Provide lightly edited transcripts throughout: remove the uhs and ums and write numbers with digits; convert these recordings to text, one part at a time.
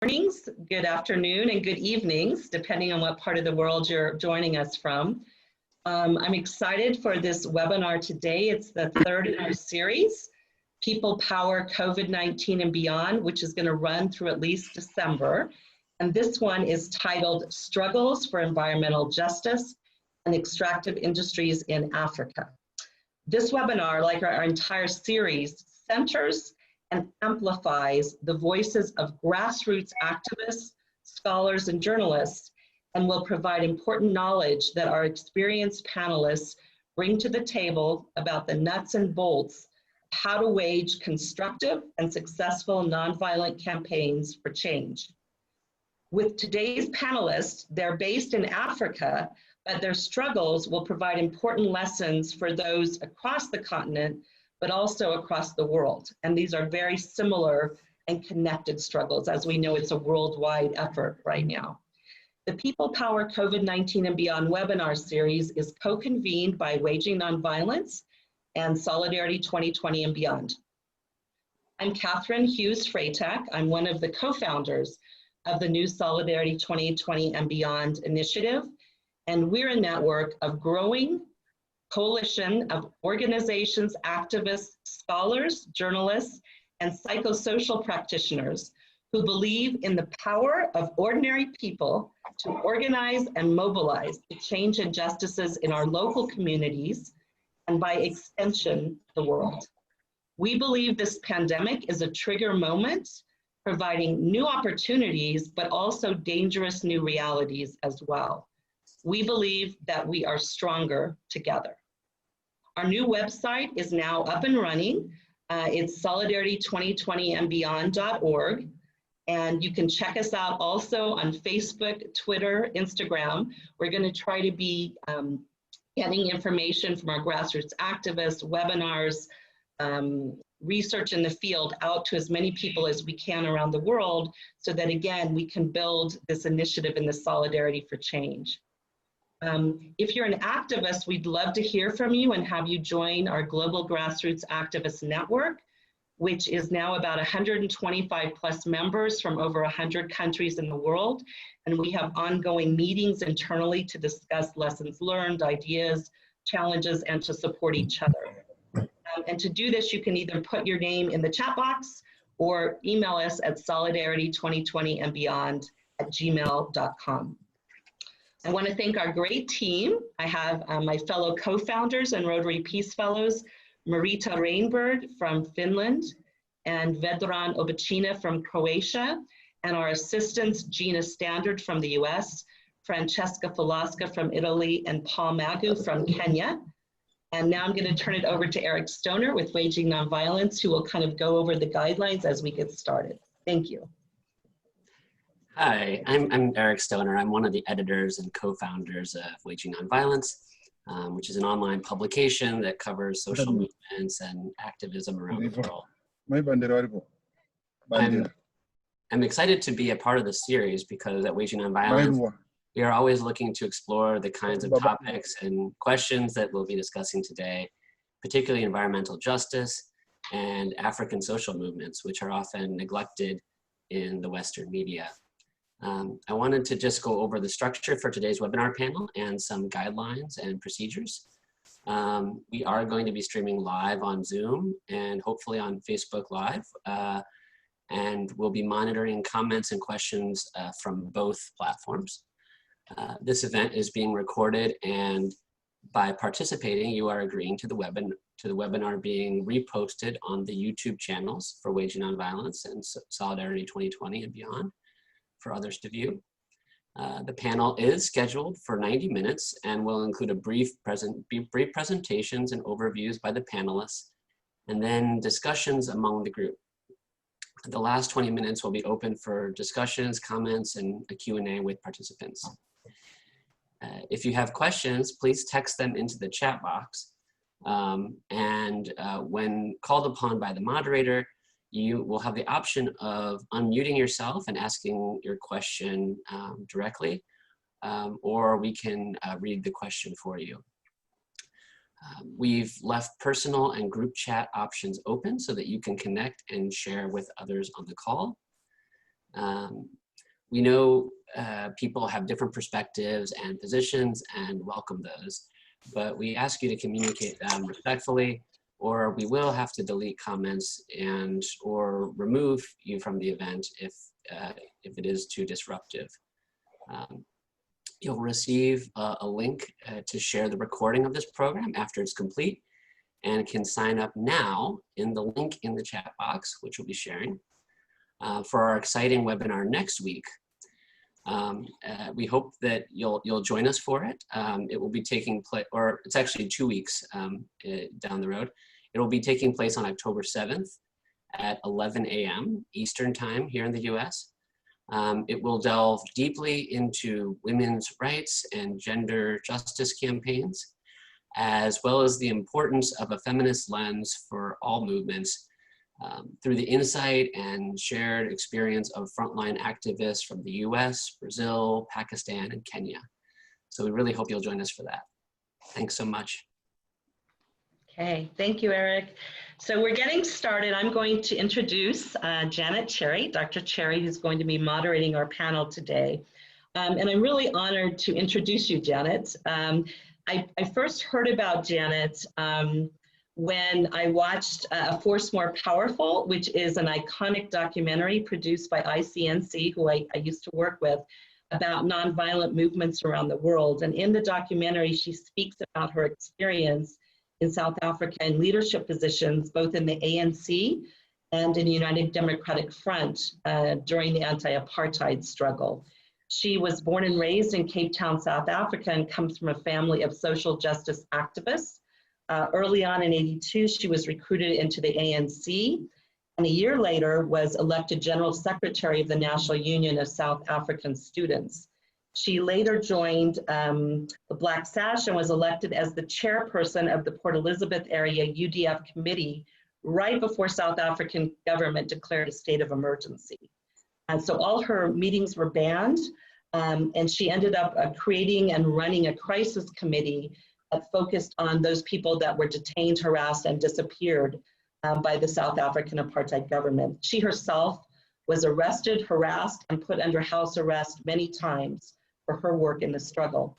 mornings, good afternoon, and good evenings, depending on what part of the world you're joining us from. I'm excited for this webinar today. It's the third in our series, People Power COVID-19 and Beyond, which is going to run through at least December. And this one is titled Struggles for Environmental Justice and Extractive Industries in Africa. This webinar, like our entire series, centers and amplifies the voices of grassroots activists, scholars, and journalists, and will provide important knowledge that our experienced panelists bring to the table about the nuts and bolts of how to wage constructive and successful nonviolent campaigns for change. With today's panelists, they're based in Africa, but their struggles will provide important lessons for those across the continent, but also across the world. And these are very similar and connected struggles. As we know, it's a worldwide effort right now. The People Power COVID-19 and Beyond webinar series is co-convened by Waging Nonviolence and Solidarity 2020 and Beyond. I'm Katherine Hughes Freytag. I'm one of the co-founders of the new Solidarity 2020 and Beyond initiative. And we're a network of growing coalition of organizations, activists, scholars, journalists, and psychosocial practitioners who believe in the power of ordinary people to organize and mobilize to change injustices in our local communities and by extension, the world. We believe this pandemic is a trigger moment, providing new opportunities, but also dangerous new realities as well. We believe that we are stronger together. Our new website is now up and running. It's solidarity2020andbeyond.org. And you can check us out also on Facebook, Twitter, Instagram. We're going to try to be getting information from our grassroots activists, webinars, research in the field out to as many people as we can around the world so that, again, we can build this initiative in the Solidarity for Change. If you're an activist, we'd love to hear from you and have you join our Global Grassroots Activist Network, which is now about 125 plus members from over 100 countries in the world. And we have ongoing meetings internally to discuss lessons learned, ideas, challenges, and to support each other. And to do this, you can either put your name in the chat box or email us at solidarity2020andbeyond@gmail.com. I want to thank our great team. I have my fellow co-founders and Rotary Peace Fellows, Marita Rainbird from Finland and Vedran Obacina from Croatia, and our assistants, Gina Standard from the US, Francesca Falaska from Italy, and Paul Magu from Kenya. And now I'm going to turn it over to Eric Stoner with Waging Nonviolence, who will kind of go over the guidelines as we get started. Thank you. Hi, I'm Eric Stoner. I'm one of the editors and co-founders of Waging Nonviolence, which is an online publication that covers social movements and activism around the world. I'm excited to be a part of the series because at Waging Nonviolence, we are always looking to explore the kinds of topics and questions that we'll be discussing today, particularly environmental justice and African social movements, which are often neglected in the Western media. I wanted to just go over the structure for today's webinar panel and some guidelines and procedures. We are going to be streaming live on Zoom and hopefully on Facebook Live. And we'll be monitoring comments and questions from both platforms. This event is being recorded, and by participating, you are agreeing to the webinar being reposted on the YouTube channels for Waging Nonviolence and Solidarity 2020 and Beyond for others to view. The panel is scheduled for 90 minutes and will include a brief presentations and overviews by the panelists, and then discussions among the group. The last 20 minutes will be open for discussions, comments, and a Q&A with participants. If you have questions, please text them into the chat box. When called upon by the moderator, you will have the option of unmuting yourself and asking your question directly, or we can read the question for you. We've left personal and group chat options open so that you can connect and share with others on the call. We know people have different perspectives and positions and welcome those, but we ask you to communicate them respectfully, or we will have to delete comments and or remove you from the event if it is too disruptive. You'll receive a link to share the recording of this program after it's complete, and can sign up now in the link in the chat box, which we'll be sharing, for our exciting webinar next week. We hope that you'll join us for it. It will be taking place, or it's actually 2 weeks down the road. It will be taking place on October 7th at 11 a.m. Eastern time here in the US. It will delve deeply into women's rights and gender justice campaigns, as well as the importance of a feminist lens for all movements through the insight and shared experience of frontline activists from the US, Brazil, Pakistan, and Kenya. So we really hope you'll join us for that. Thanks so much. Okay, thank you, Eric. So we're getting started. I'm going to introduce Janet Cherry, Dr. Cherry, who's going to be moderating our panel today. And I'm really honored to introduce you, Janet. I first heard about Janet when I watched A Force More Powerful, which is an iconic documentary produced by ICNC, who I used to work with, about nonviolent movements around the world. And in the documentary, she speaks about her experience in South Africa in leadership positions, both in the ANC and in the United Democratic Front during the anti-apartheid struggle. She was born and raised in Cape Town, South Africa, and comes from a family of social justice activists. Early on in '82, she was recruited into the ANC, and a year later was elected General Secretary of the National Union of South African Students. She later joined the Black Sash and was elected as the chairperson of the Port Elizabeth area UDF committee right before South African government declared a state of emergency. And so all her meetings were banned, and she ended up creating and running a crisis committee that focused on those people that were detained, harassed, and disappeared by the South African apartheid government. She herself was arrested, harassed, and put under house arrest many times for her work in the struggle.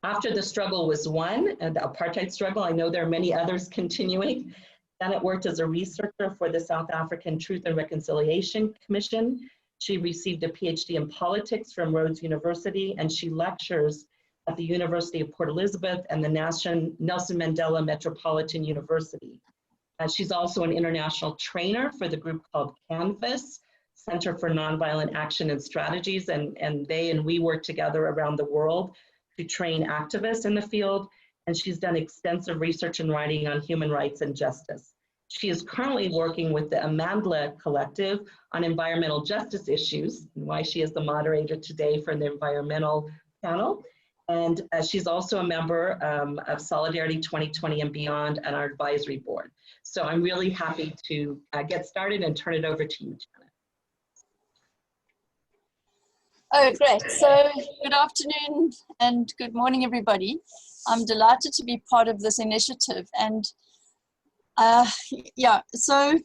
After the struggle was won, and the apartheid struggle, I know there are many others continuing, Janet worked as a researcher for the South African Truth and Reconciliation Commission. She received a PhD in politics from Rhodes University, and she lectures at the University of Port Elizabeth and the Nelson Mandela Metropolitan University. She's also an international trainer for the group called Canvas, Center for Nonviolent Action and Strategies, and they and we work together around the world to train activists in the field, and she's done extensive research and writing on human rights and justice. She is currently working with the Amandla Collective on environmental justice issues, and why she is the moderator today for the environmental panel. And she's also a member of Solidarity 2020 and Beyond and our advisory board. So I'm really happy to get started and turn it over to you, Janet. Oh, great. So good afternoon and good morning, everybody. I'm delighted to be part of this initiative. And yeah, so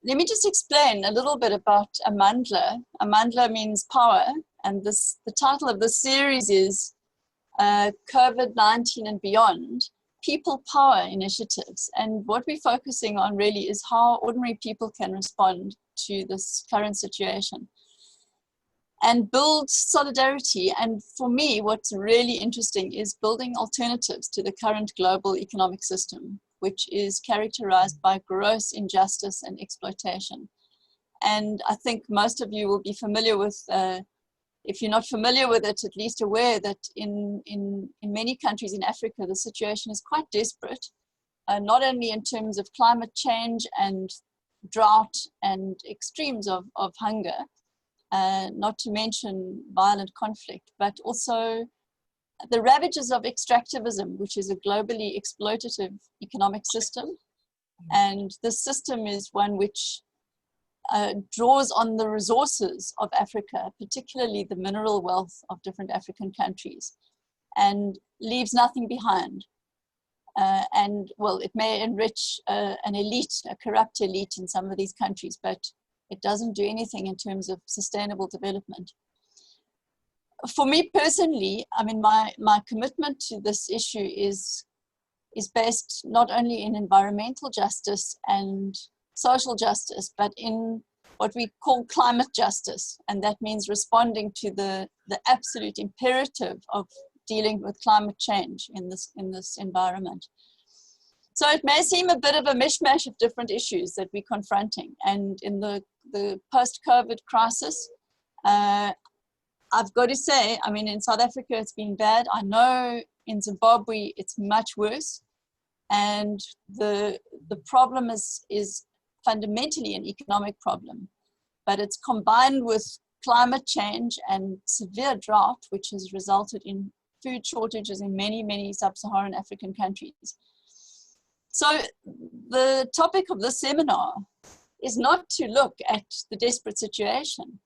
let me just explain a little bit about Amandla. Amandla means power. And the title of the series is COVID-19 and Beyond, People Power Initiatives. And what we're focusing on really is how ordinary people can respond to this current situation and build solidarity. And for me, what's really interesting is building alternatives to the current global economic system, which is characterized by gross injustice and exploitation. And I think most of you will be familiar with if you're not familiar with it, at least aware that in many countries in Africa, the situation is quite desperate, not only in terms of climate change and drought and extremes of hunger, not to mention violent conflict, but also the ravages of extractivism, which is a globally exploitative economic system. And this system is one which draws on the resources of Africa, particularly the mineral wealth of different African countries, and leaves nothing behind. And well, it may enrich an elite, a corrupt elite in some of these countries, but It doesn't do anything in terms of sustainable development. For me personally, I mean, my commitment to this issue is based not only in environmental justice and social justice, but in what we call climate justice. And that means responding to the absolute imperative of dealing with climate change in this environment. So it may seem a bit of a mishmash of different issues that we're confronting. And in the post-COVID crisis, I've got to say, I mean, in South Africa, it's been bad. I know in Zimbabwe, it's much worse. And the problem is fundamentally an economic problem, but it's combined with climate change and severe drought, which has resulted in food shortages in many, many sub-Saharan African countries. So the topic of this seminar is not to look at the desperate situation.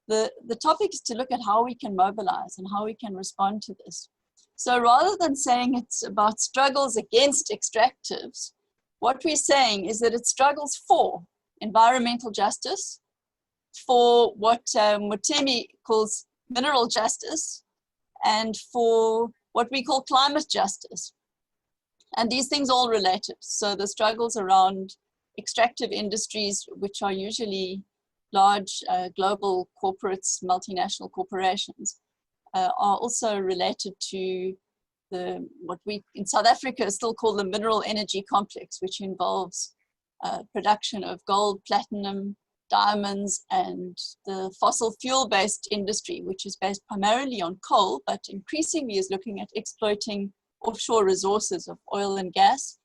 The topic is to look at how we can mobilize and how we can respond to this. So rather than saying it's about struggles against extractives, what we're saying is that it struggles for environmental justice, for what Mutemi calls mineral justice, and for what we call climate justice. And these things all related. So the struggles around extractive industries, which are usually large global corporates, multinational corporations, are also related to what we in South Africa still call the mineral energy complex, which involves production of gold, platinum, diamonds, and the fossil fuel-based industry, which is based primarily on coal, but increasingly is looking at exploiting offshore resources of oil and gas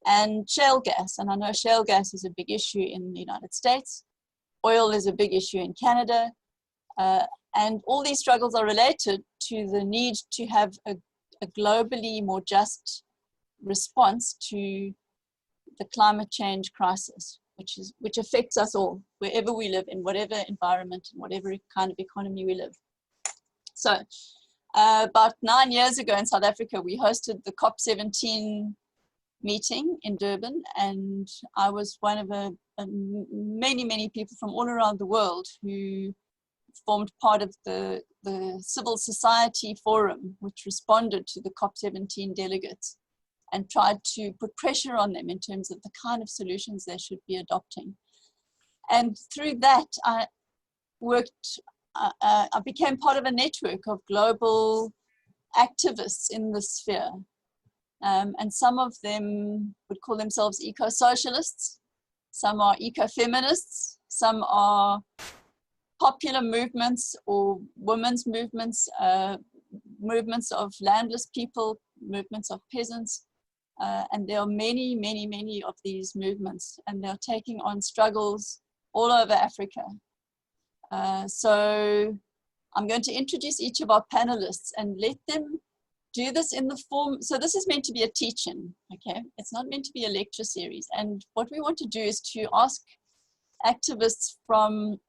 and shale gas. And I know shale gas is a big issue in the United States. Oil is a big issue in Canada. And all these struggles are related to the need to have a globally more just response to the climate change crisis, which affects us all, wherever we live, in whatever environment, in whatever kind of economy we live. So about 9 years ago in South Africa, we hosted the COP17 meeting in Durban, and I was one of many people from all around the world who formed part of the civil society forum, which responded to the COP17 delegates and tried to put pressure on them in terms of the kind of solutions they should be adopting. And through that, I became part of a network of global activists in the sphere. And some of them would call themselves eco-socialists, some are eco-feminists, some are popular movements or women's movements, movements of landless people, movements of peasants. And there are many of these movements, and they're taking on struggles all over Africa. So I'm going to introduce each of our panelists and let them do this in the form, so this is meant to be a teach-in, okay? It's not meant to be a lecture series. And what we want to do is to ask activists from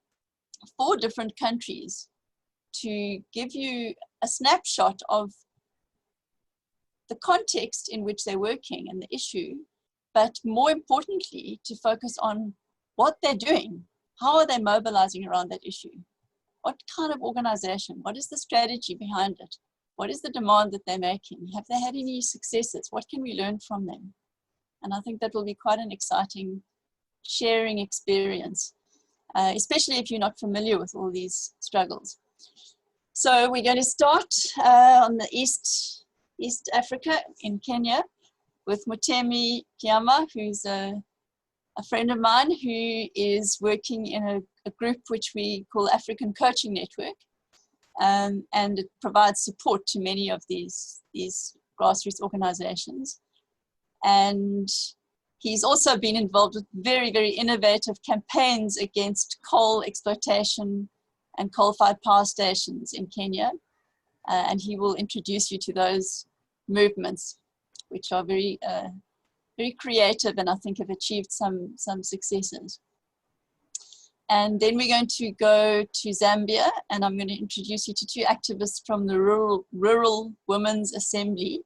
4 different countries to give you a snapshot of the context in which they're working and the issue, but more importantly, to focus on what they're doing. How are they mobilizing around that issue? What kind of organization? What is the strategy behind it? What is the demand that they're making? Have they had any successes? What can we learn from them? And I think that will be quite an exciting sharing experience, especially if you're not familiar with all these struggles. So we're going to start on the East Africa in Kenya with Mutemi Kiama, who's a friend of mine who is working in a group which we call African Coaching Network. And it provides support to many of these grassroots organizations. And he's also been involved with very innovative campaigns against coal exploitation and coal-fired power stations in Kenya. And he will introduce you to those movements, which are very creative and I think have achieved some successes. And then we're going to go to Zambia, and I'm going to introduce you to 2 activists from the Rural Women's Assembly.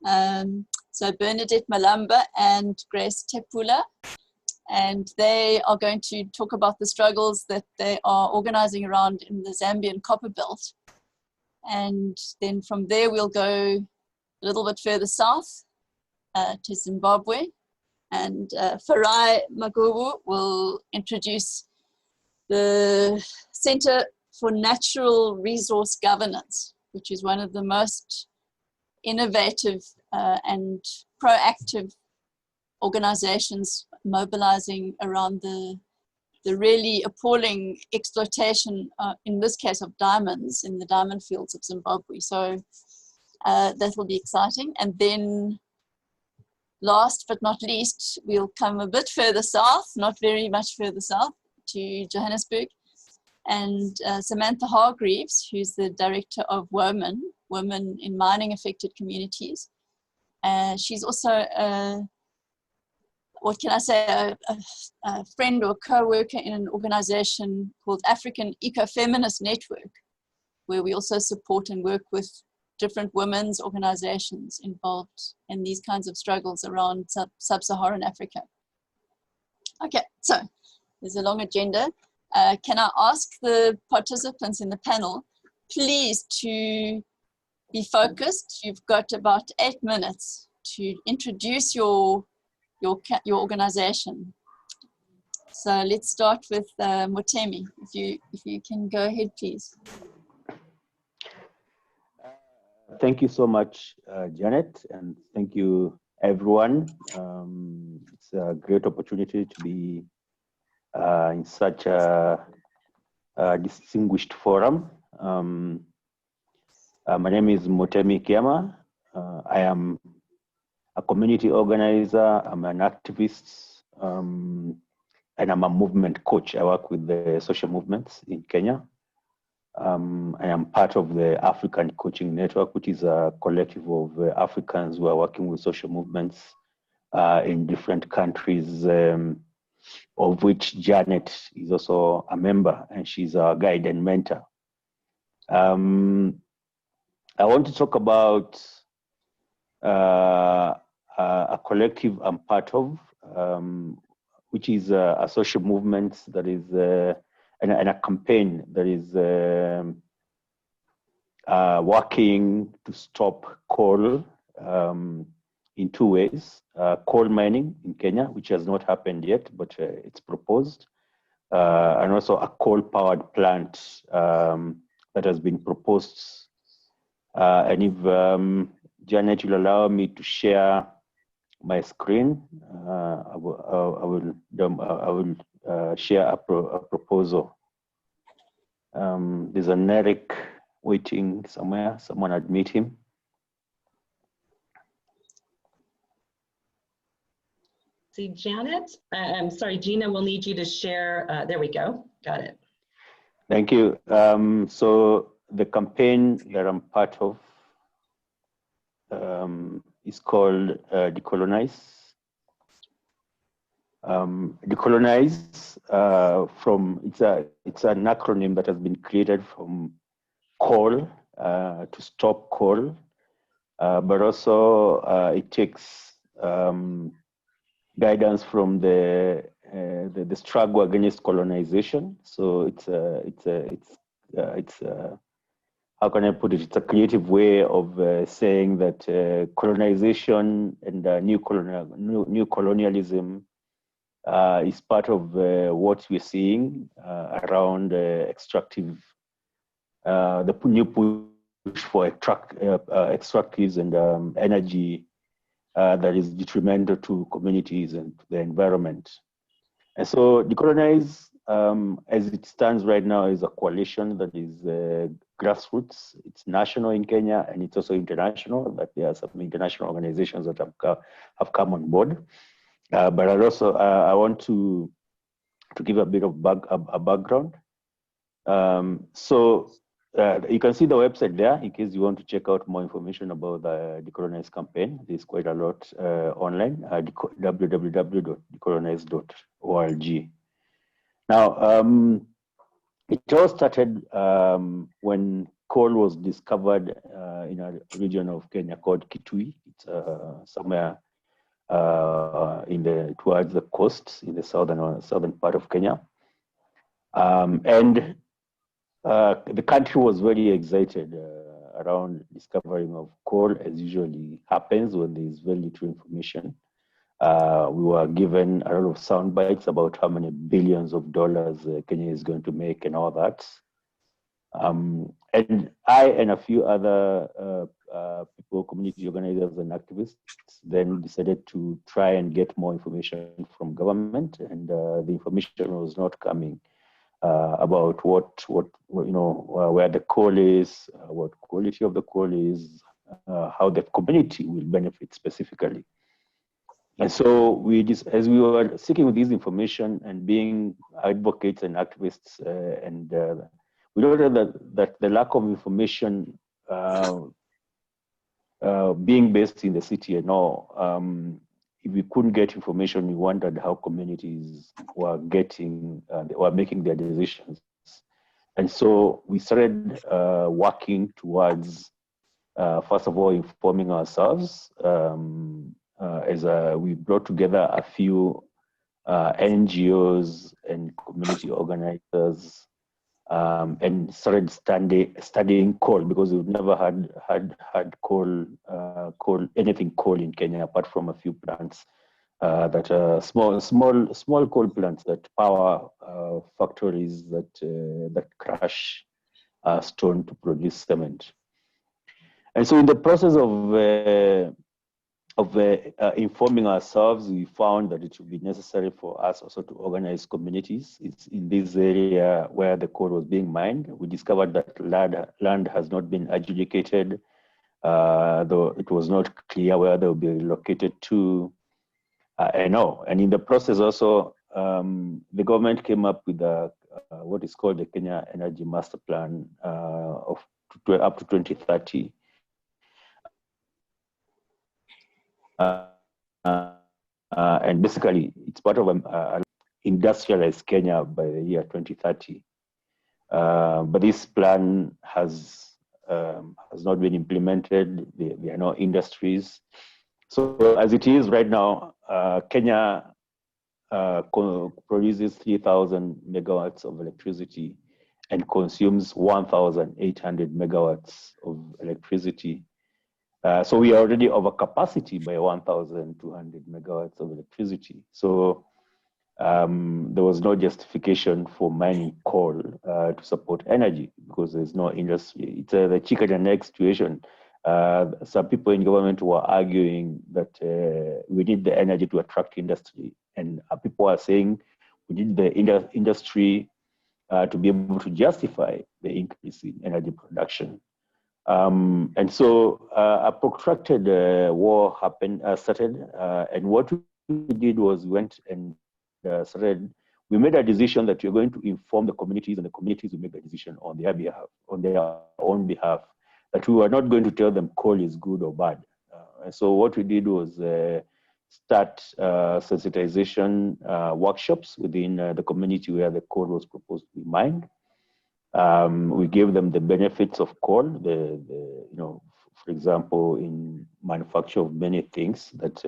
So Bernadette Malamba and Grace Tepula. and they are going to talk about the struggles that they are organizing around in the Zambian copper belt. And then from there, we'll go a little bit further south to Zimbabwe. And Farai Maguwu will introduce the Center for Natural Resource Governance, which is one of the most innovative and proactive organizations mobilizing around the really appalling exploitation, in this case of diamonds, in the diamond fields of Zimbabwe. So that will be exciting. And then last but not least, we'll come a bit further south, not very much further south, to Johannesburg. And Samantha Hargreaves, who's the director of Women in Mining Affected Communities. She's also what can I say, a friend or co-worker in an organization called African Eco-Feminist Network, where we also support and work with different women's organizations involved in these kinds of struggles around sub-Saharan Africa. Okay, so there's a long agenda. Can I ask the participants in the panel, please, to be focused? You've got about 8 minutes to introduce your organization. So let's start with Mutemi. If you can go ahead, please. Thank you so much, Janet, and thank you, everyone. It's a great opportunity to be in such a distinguished forum. My name is Mutemi Kiama. I am a community organizer, I'm an activist, and I'm a movement coach. I work with the social movements in Kenya. I am part of the African Coaching Network, which is a collective of Africans who are working with social movements in different countries, of which Janet is also a member, and she's our guide and mentor. I want to talk about a collective I'm part of, which is a social movement that is, and a campaign that is working to stop coal in 2 ways. Coal mining in Kenya, which has not happened yet, but it's proposed, and also a coal-powered plant that has been proposed. And if Janet will allow me to share my screen, I will share a proposal. There's an Eric waiting somewhere. Someone admit him. See, Janet, I'm sorry, Gina, we'll need you to share. There we go. Got it. Thank you. So the campaign that I'm part of is called DeCoalonize. DeCoalonize, it's an acronym that has been created from coal, to stop coal, but also it takes guidance from the struggle against colonization. So it's how can I put it? It's a creative way of saying that colonization and new colonialism is part of what we're seeing around extractive, the new push for extractives and energy that is detrimental to communities and the environment. And so DeCoalonize, as it stands right now, is a coalition that is grassroots. It's national in Kenya, and it's also international, that there are some international organizations that have come on board. But I want to give a bit of a background. So you can see the website there in case you want to check out more information about the DeCoalonize campaign. There's quite a lot online, www.decoalonize.org. Now, it all started when coal was discovered in a region of Kenya called Kitui. It's somewhere towards the coast in the southern part of Kenya. And the country was very excited around discovering of coal, as usually happens when there is very little information. We were given a lot of sound bites about how many billions of dollars Kenya is going to make and all that. And I and a few other people, community organizers and activists, then decided to try and get more information from government, and the information was not coming about what where the coal is, what quality of the coal is, how the community will benefit specifically. And so as we were seeking this information and being advocates and activists, we noted that the lack of information being based in the city and all, if we couldn't get information, we wondered how communities were making their decisions. And so we started working towards, first of all, informing ourselves. We brought together a few NGOs and community organizers, and started studying coal, because we've never had anything coal in Kenya apart from a few plants that are small coal plants that power factories that crush stone to produce cement. And so in the process of informing ourselves, we found that it would be necessary for us also to organize communities. It's in this area where the coal was being mined. We discovered that land has not been adjudicated, though it was not clear where they will be relocated to. And in the process also, the government came up with what is called the Kenya Energy Master Plan up to 2030. And basically, it's part of industrialized Kenya by the year 2030. But this plan has not been implemented. There are no industries. So as it is right now, Kenya produces 3,000 megawatts of electricity and consumes 1,800 megawatts of electricity. So we are already over capacity by 1,200 megawatts of electricity. So there was no justification for mining coal to support energy, because there's no industry. It's the chicken and egg situation. Some people in government were arguing that we need the energy to attract industry, and people are saying we need the industry to be able to justify the increase in energy production. And so a protracted war started, and what we did was we went and we made a decision that we're going to inform the communities, and the communities will make the decision on their own behalf, that we were not going to tell them coal is good or bad. And so what we did was start sensitization workshops within the community where the coal was proposed to be mined. We gave them the benefits of coal, for example, in manufacture of many things that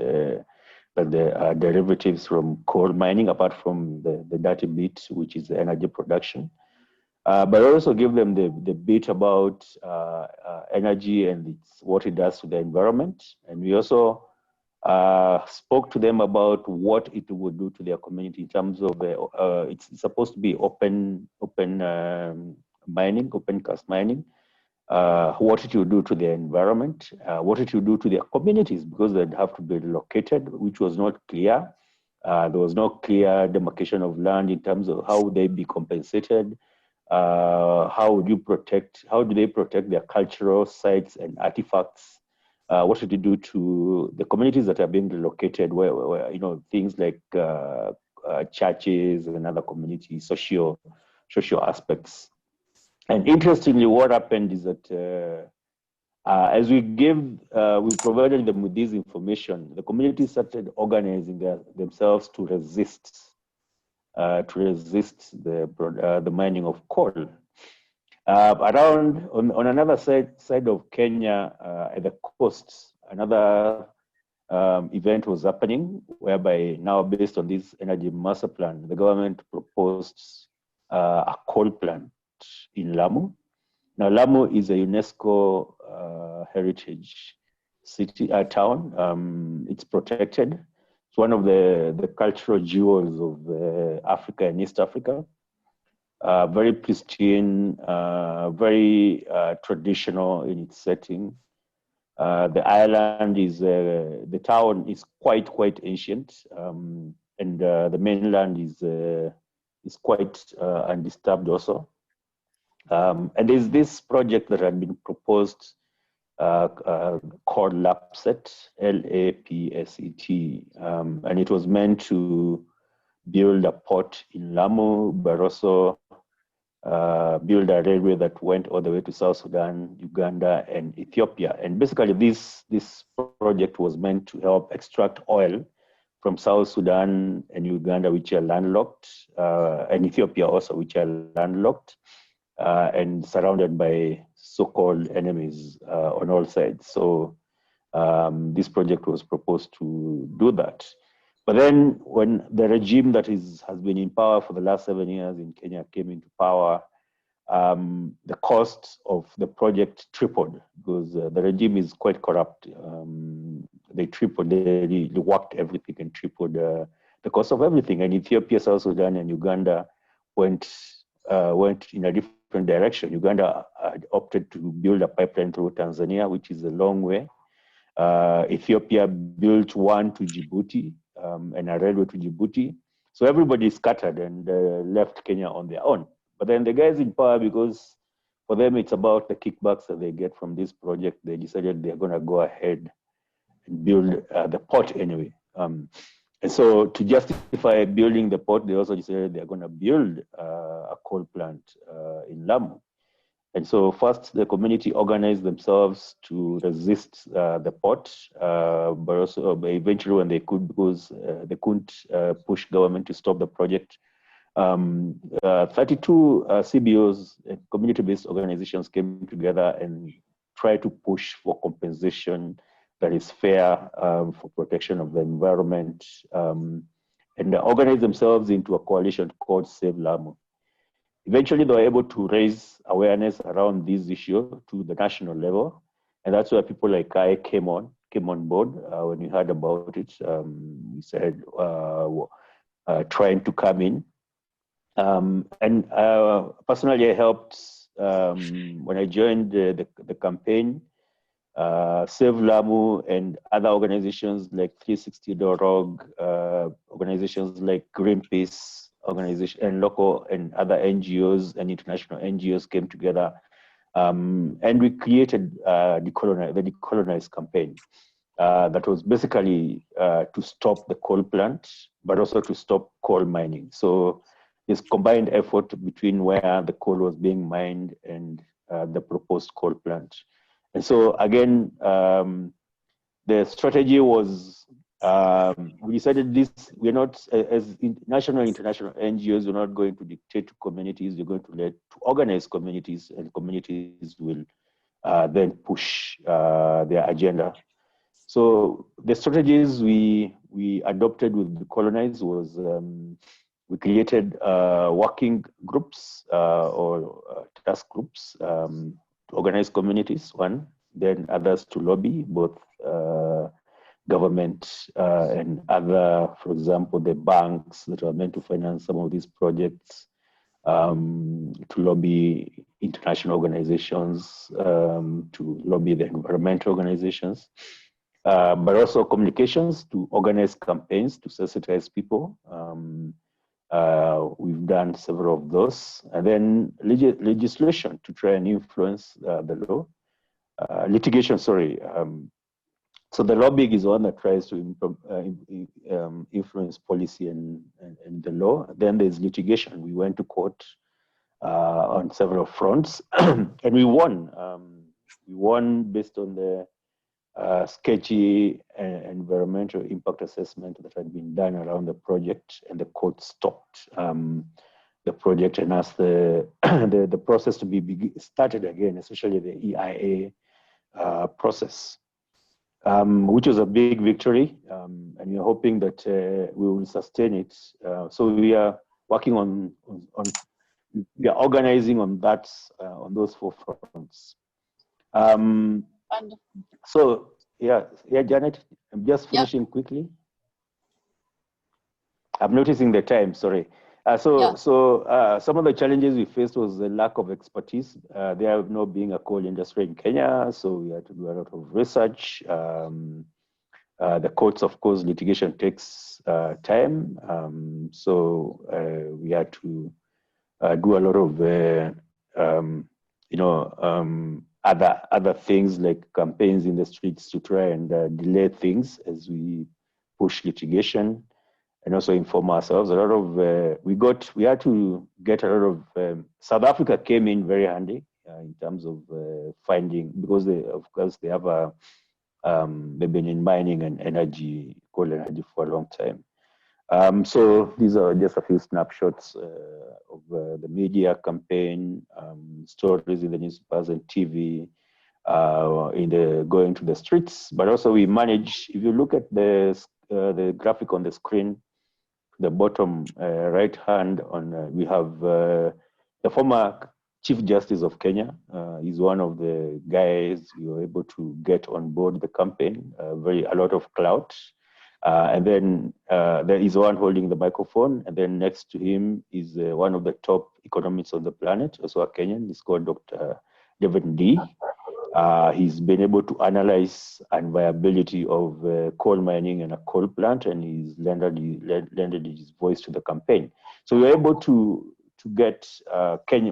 there are derivatives from coal mining, apart from the dirty bit, which is the energy production. But I also give them the bit about energy and what it does to the environment. And we also spoke to them about what it would do to their community in terms of it's supposed to be open mining, open cast mining. What it will do to their environment, what it will do to their communities, because they'd have to be relocated, which was not clear. There was no clear demarcation of land in terms of how would they be compensated. How do they protect their cultural sites and artifacts? What should they do to the communities that are being relocated, where things like churches and other community social aspects. And interestingly, what happened is that as we provided them with this information, the community started organizing themselves to resist the mining of coal. On another side of Kenya, at the coast, another event was happening, whereby now, based on this energy master plan, the government proposed a coal plant in Lamu. Now, Lamu is a UNESCO heritage city, town. It's protected. It's one of the cultural jewels of Africa and East Africa. Very pristine, very traditional in its setting. The island is, the town is quite ancient, and the mainland is quite undisturbed also. And there's this project that had been proposed called LAPSET, L-A-P-S-E-T, and it was meant to build a port in Lamu, but also build a railway that went all the way to South Sudan, Uganda, and Ethiopia. And basically, this project was meant to help extract oil from South Sudan and Uganda, which are landlocked, and Ethiopia also, which are landlocked, and surrounded by so-called enemies on all sides. So this project was proposed to do that. But then when the regime that has been in power for the last 7 years in Kenya came into power, the cost of the project tripled because the regime is quite corrupt. They tripled, they worked everything and tripled the cost of everything. And Ethiopia, South Sudan, and Uganda went in a different direction. Uganda opted to build a pipeline through Tanzania, which is a long way. Ethiopia built one to Djibouti, and a railway to Djibouti. So everybody scattered and left Kenya on their own. But then the guys in power, because for them it's about the kickbacks that they get from this project, they decided they're going to go ahead and build the port anyway. And so to justify building the port, they also decided they're going to build a coal plant in Lamu. And so first the community organized themselves to resist the port, but also eventually when they could, because they couldn't push government to stop the project. 32 CBOs and community-based organizations came together and tried to push for compensation that is fair for protection of the environment, and they organized themselves into a coalition called Save Lamu. Eventually, they were able to raise awareness around this issue to the national level, and that's where people like I came on board. When we heard about it, we said trying to come in, and personally, I helped when I joined the campaign. Save Lamu and other organizations like 360.org, organizations like Greenpeace, organization and local and other NGOs and international NGOs came together, and we created the DeCoalonize campaign that was basically to stop the coal plant, but also to stop coal mining. So this combined effort between where the coal was being mined and the proposed coal plant. And so again, the strategy was, we decided this, we're not, as national and international NGOs, we're not going to dictate to communities, we're going to organize communities, and communities will then push their agenda. So the strategies we adopted with DeCoalonize was, we created working groups or task groups to organize communities, one, then others to lobby, both government and other, for example, the banks that are meant to finance some of these projects, to lobby international organizations, to lobby the environmental organizations, but also communications to organize campaigns to sensitize people. We've done several of those, and then legislation to try and influence the law. Litigation, sorry. So the lobbying is one that tries to influence policy and the law. Then there's litigation. We went to court on several fronts, and we won. We won based on the sketchy environmental impact assessment that had been done around the project, and the court stopped the project and asked the process to be started again, especially the EIA process. which was a big victory, and we're hoping that we will sustain it. So we are working we are organizing on that, on those 4 fronts. So yeah, Janet, I'm just finishing quickly. I'm noticing the time, sorry. So some of the challenges we faced was the lack of expertise. There not being a coal industry in Kenya, so we had to do a lot of research. The courts, of course, litigation takes time. So we had to do a lot of, other things like campaigns in the streets to try and delay things as we push litigation. And also inform ourselves. A lot of we had to get a lot of South Africa came in very handy in terms of finding, because of course they have they've been in mining and energy, coal energy for a long time. So these are just a few snapshots of the media campaign, stories in the newspapers and TV, going to the streets. But also we manage. If you look at the graphic on the screen, the bottom right hand we have the former Chief Justice of Kenya. He's one of the guys we were able to get on board the campaign, a lot of clout. And then there is one holding the microphone, and then next to him is one of the top economists on the planet, also a Kenyan. He's called Dr. David D. He's been able to analyze unviability of coal mining and a coal plant, and he's lended his voice to the campaign. So we were able to get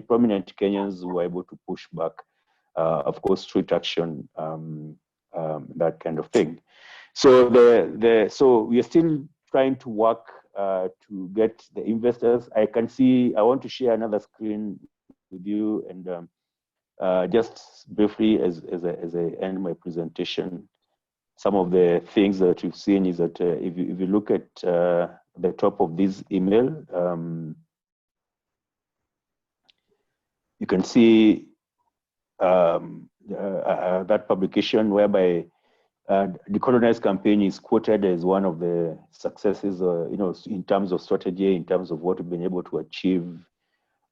prominent Kenyans who were able to push back, of course, street action, that kind of thing. So so we are still trying to work to get the investors. I want to share another screen with you, and just briefly as I end my presentation, some of the things that you've seen is that if you look at the top of this email, you can see that publication whereby DeCoalonize campaign is quoted as one of the successes, in terms of strategy, in terms of what we've been able to achieve,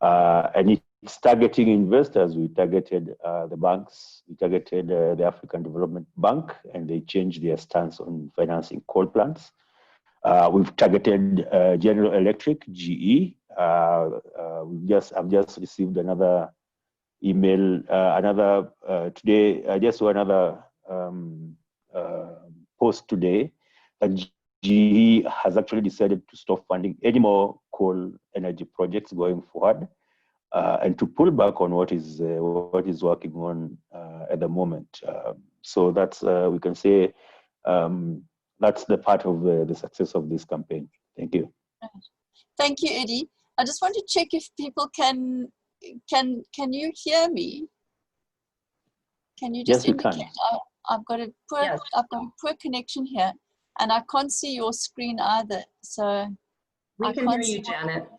and it's targeting investors. We targeted the banks, we targeted the African Development Bank, and they changed their stance on financing coal plants. We've targeted General Electric, GE. I've just received another email, today. I just saw another post today that GE has actually decided to stop funding any more coal energy projects going forward, and to pull back on what is working on at the moment. So that's we can say that's the part of the success of this campaign. Thank you. Thank you, Eddie. I just want to check if people can you hear me? Can you just indicate? Can. I've got a poor connection here, and I can't see your screen either. So we can hear you, Janet.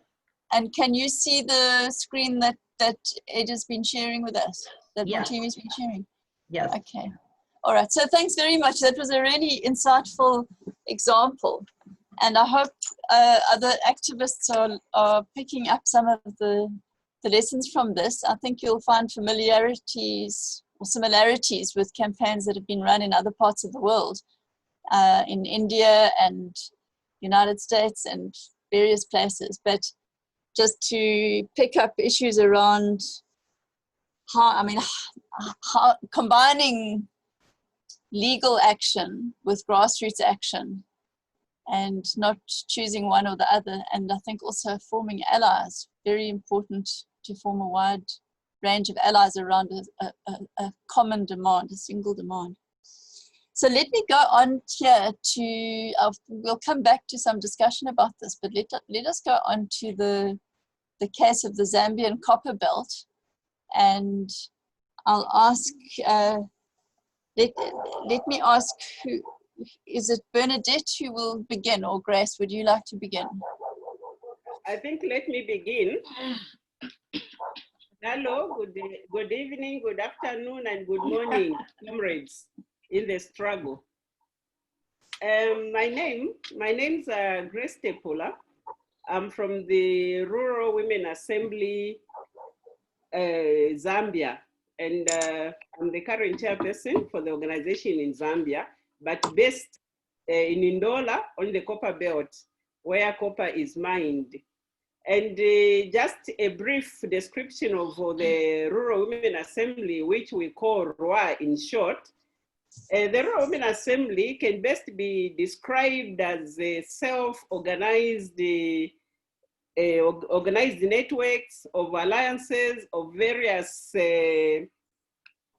And can you see the screen that Ed has been sharing with us? That Mutemi's been sharing? Yes. Okay. All right. So thanks very much. That was a really insightful example. And I hope other activists are picking up some of the lessons from this. I think you'll find similarities with campaigns that have been run in other parts of the world, in India and United States and various places. But just to pick up issues around how combining legal action with grassroots action and not choosing one or the other. And I think also forming allies, very important to form a wide range of allies around a common demand, a single demand. So let me go on here to, we'll come back to some discussion about this, but let us go on to the case of the Zambian copper belt. And I'll ask, let me ask, who is it, Bernadette who will begin, or Grace, would you like to begin? I think let me begin. Hello, good evening, good afternoon, and good morning, comrades in the struggle. My name's Grace Tepula. I'm from the Rural Women Assembly, Zambia, and I'm the current chairperson for the organization in Zambia, but based in Ndola on the copper belt, where copper is mined. And just a brief description of the Rural Women Assembly, which we call RWA in short. The Rural Women Assembly can best be described as a self-organized organized networks of alliances of various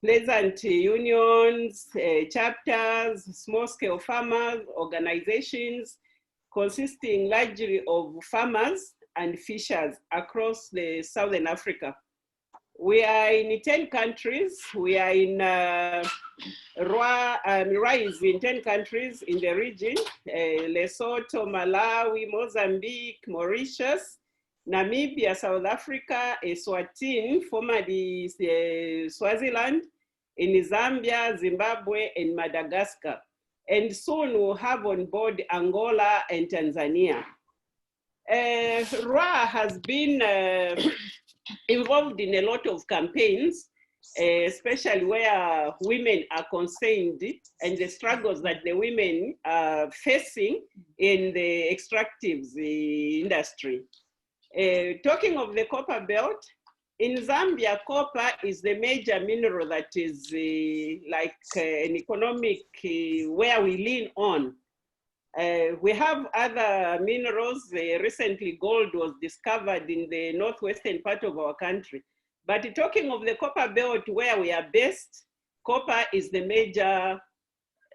peasant unions, chapters, small-scale farmers, organizations, consisting largely of farmers and fishers across the Southern Africa. We are in 10 countries. We are in RWA is in 10 countries in the region: Lesotho, Malawi, Mozambique, Mauritius, Namibia, South Africa, Eswatini, formerly Swaziland, in Zambia, Zimbabwe, and Madagascar. And soon we'll have on board Angola and Tanzania. RWA has been involved in a lot of campaigns, especially where women are concerned and the struggles that the women are facing in the extractives industry. Talking of the copper belt, in Zambia, copper is the major mineral that is like an economic where we lean on. We have other minerals. Recently, gold was discovered in the northwestern part of our country. But talking of the copper belt where we are based, copper is the major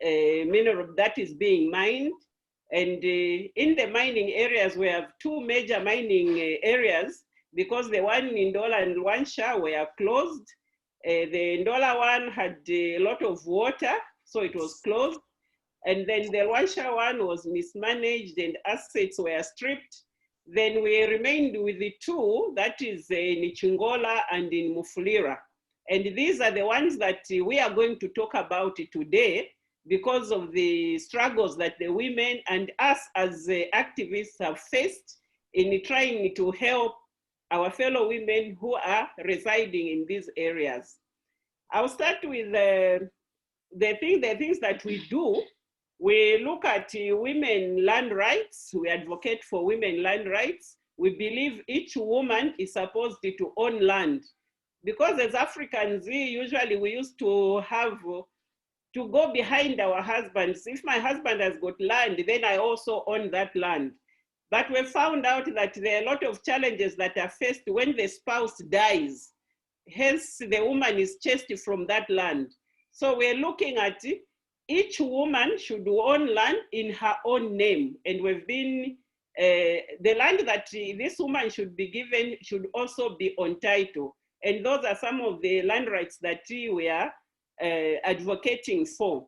mineral that is being mined. And in the mining areas, we have two major mining areas, because the one in Ndola and Luansha were closed. The Ndola one had a lot of water, so it was closed. And then the Luansha one was mismanaged and assets were stripped. Then we remained with the two, that is in Chingola and in Mufulira. And these are the ones that we are going to talk about today, because of the struggles that the women and us as activists have faced in trying to help our fellow women who are residing in these areas. I'll start with the things that we do. We look at women land rights. We advocate for women land rights. We believe each woman is supposed to own land. Because as Africans, usually we used to have to go behind our husbands. If my husband has got land, then I also own that land. But we found out that there are a lot of challenges that are faced when the spouse dies. Hence, the woman is chased from that land. So we're looking at each woman should own land in her own name. And we've been, the land that this woman should be given should also be on title. And those are some of the land rights that we are advocating for.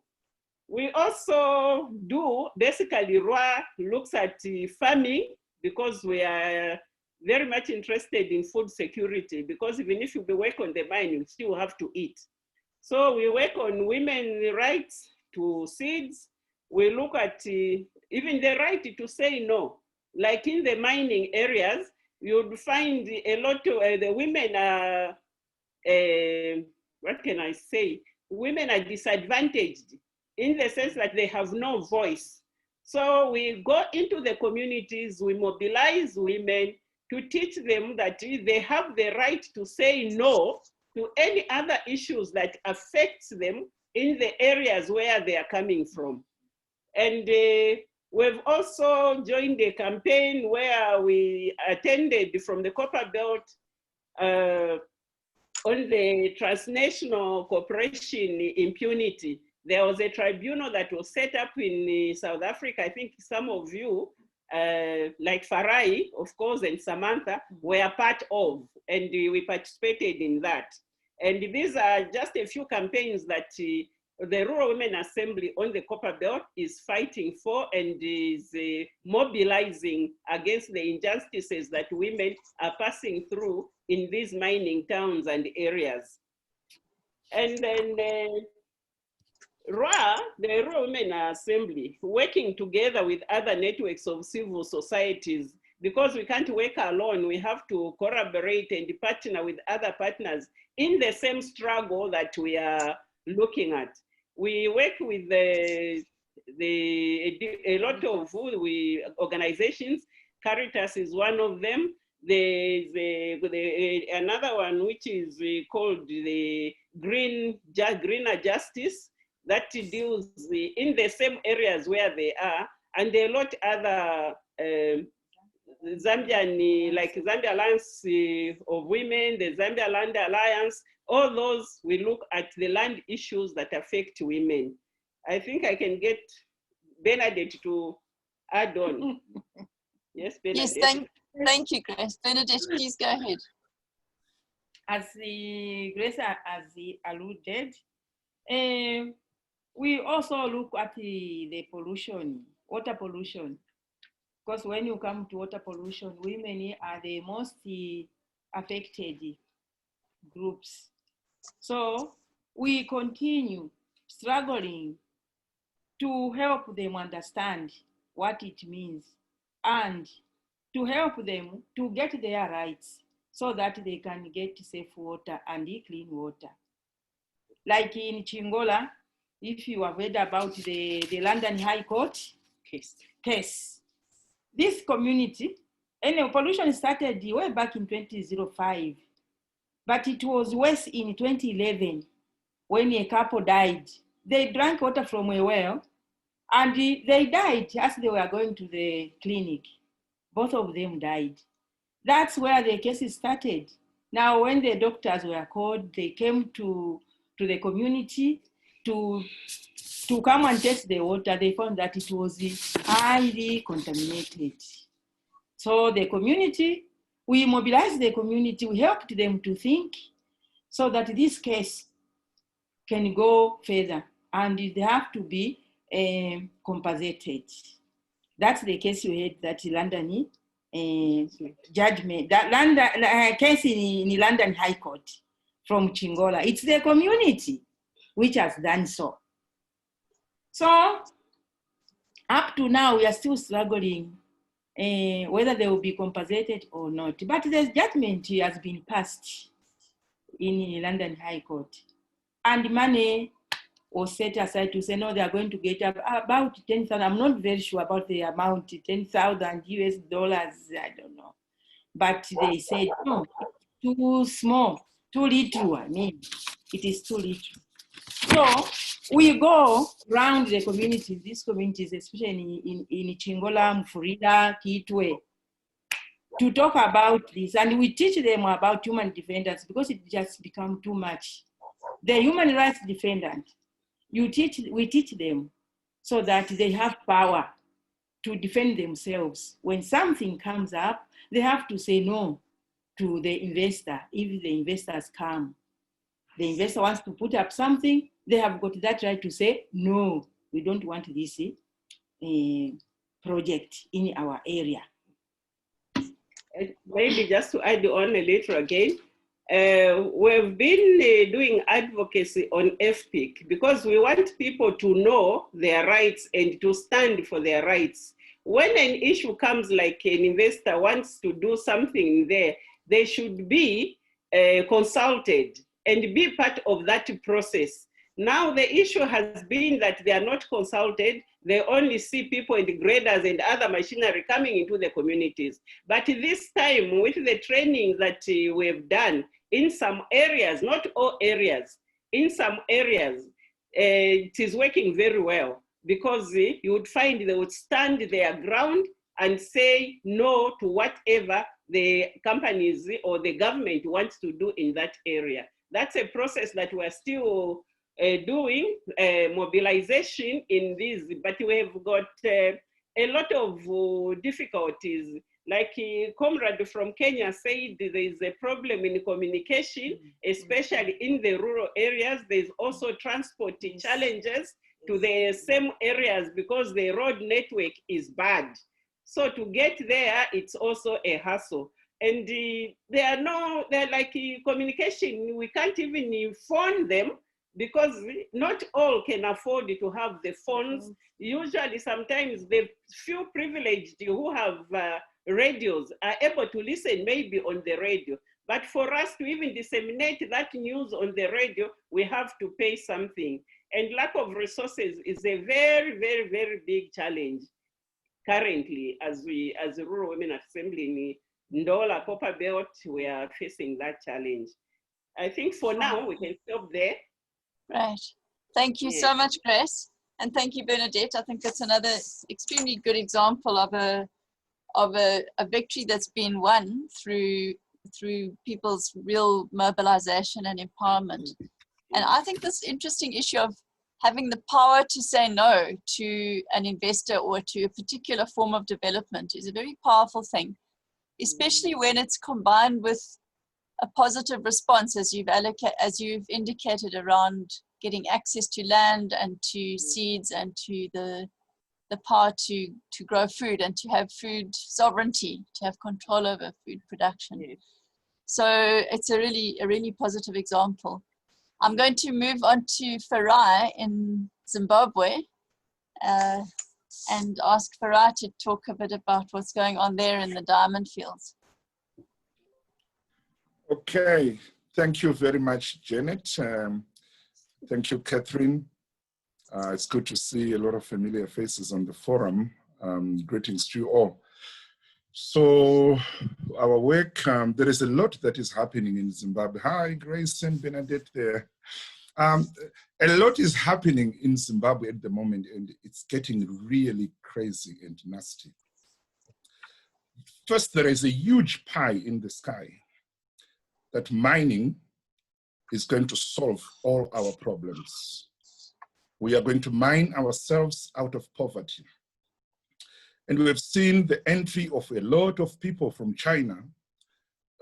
We also do, basically, RWA looks at farming, because we are very much interested in food security, because even if you work on the mine, you still have to eat. So we work on women's rights to seeds. We look at even the right to say no. Like in the mining areas, you'd find a lot of the women are, what can I say? Women are disadvantaged in the sense that they have no voice. So we go into the communities, we mobilize women to teach them that they have the right to say no to any other issues that affects them in the areas where they are coming from. And we've also joined a campaign where we attended from the Copper Belt on the transnational cooperation impunity. There was a tribunal that was set up in South Africa. I think some of you, like Farai, of course, and Samantha, were part of, and we participated in that. And these are just a few campaigns that the Rural Women Assembly on the Copper Belt is fighting for and is mobilizing against the injustices that women are passing through in these mining towns and areas. And then RWA, the Rural Women Assembly, working together with other networks of civil societies, because we can't work alone, we have to collaborate and partner with other partners in the same struggle that we are looking at. We work with a lot of organizations. Caritas is one of them. There's another one which is called the Greener Justice, that deals in the same areas where they are, and a lot other Zambian, like Zambia Alliance of Women, the Zambia Land Alliance, all those we look at the land issues that affect women. I think I can get Bernadette to add on. Yes, Bernadette. Yes, thank you, Grace. Bernadette, please go ahead. As Grace has alluded, we also look at the pollution, water pollution. Because when you come to water pollution, women are the most affected groups. So we continue struggling to help them understand what it means and to help them to get their rights so that they can get safe water and clean water. Like in Chingola, if you have read about the London High Court case, this community, anyway, pollution started way back in 2005, but it was worse in 2011 when a couple died. They drank water from a well and they died as they were going to the clinic. Both of them died. That's where the case started. Now, when the doctors were called, they came to the community to come and test the water. They found that it was highly contaminated. So the community, we mobilized the community, we helped them to think so that this case can go further and they have to be compensated. That's the case we had, that London judgment, that London case in London High Court from Chingola. It's the community which has done so. So up to now, we are still struggling whether they will be compensated or not. But the judgment has been passed in London High Court, and money was set aside to say, no, they are going to get about 10,000. I'm not very sure about the amount, 10,000 US dollars, I don't know. But they said, no, too small, too little. I mean, it is too little. So we go around the communities, these communities, especially in Chingola, Mfurida, Kitwe, to talk about this. And we teach them about human defenders because it just become too much. The human rights defendant, we teach them so that they have power to defend themselves. When something comes up, they have to say no to the investor. If the investors come, the investor wants to put up something, they have got that right to say, no, we don't want this project in our area. Maybe just to add on a little again, we've been doing advocacy on FPIC because we want people to know their rights and to stand for their rights. When an issue comes, like an investor wants to do something there, they should be consulted and be part of that process. Now the issue has been that they are not consulted. They only see people and graders and other machinery coming into the communities. But this time, with the training that we've done, in some areas, not all areas, in some areas, it is working very well, because you would find they would stand their ground and say no to whatever the companies or the government wants to do in that area. That's a process that we're still doing, mobilization in this, but we have got a lot of difficulties. Like comrade from Kenya said, there is a problem in communication, especially in the rural areas. There's also transport challenges to the same areas because the road network is bad. So to get there, it's also a hassle. And they're like communication, we can't even phone them because not all can afford to have the phones. Usually, sometimes the few privileged who have radios are able to listen maybe on the radio. But for us to even disseminate that news on the radio, we have to pay something. And lack of resources is a very, very, very big challenge currently as the Rural Women Assembly in Ndola, Copper Belt, we are facing that challenge. I think for now, we can stop there. Right. Thank you so much, Grace. And thank you, Bernadette. I think that's another extremely good example of a victory that's been won through people's real mobilization and empowerment. And I think this interesting issue of having the power to say no to an investor or to a particular form of development is a very powerful thing, especially when it's combined with a positive response, as you've indicated, around getting access to land and to seeds and to the power to grow food and to have food sovereignty, to have control over food production. So it's a really positive example. I'm going to move on to Farai in Zimbabwe and ask Farai to talk a bit about what's going on there in the diamond fields. Okay, thank you very much, Janet. Thank you, Katherine. It's good to see a lot of familiar faces on the forum. Greetings to you all. So our work, there is a lot that is happening in Zimbabwe. Hi, Grace and Bernadette there. A lot is happening in Zimbabwe at the moment, and it's getting really crazy and nasty. First, there is a huge pie in the sky that mining is going to solve all our problems. We are going to mine ourselves out of poverty. And we have seen the entry of a lot of people from China,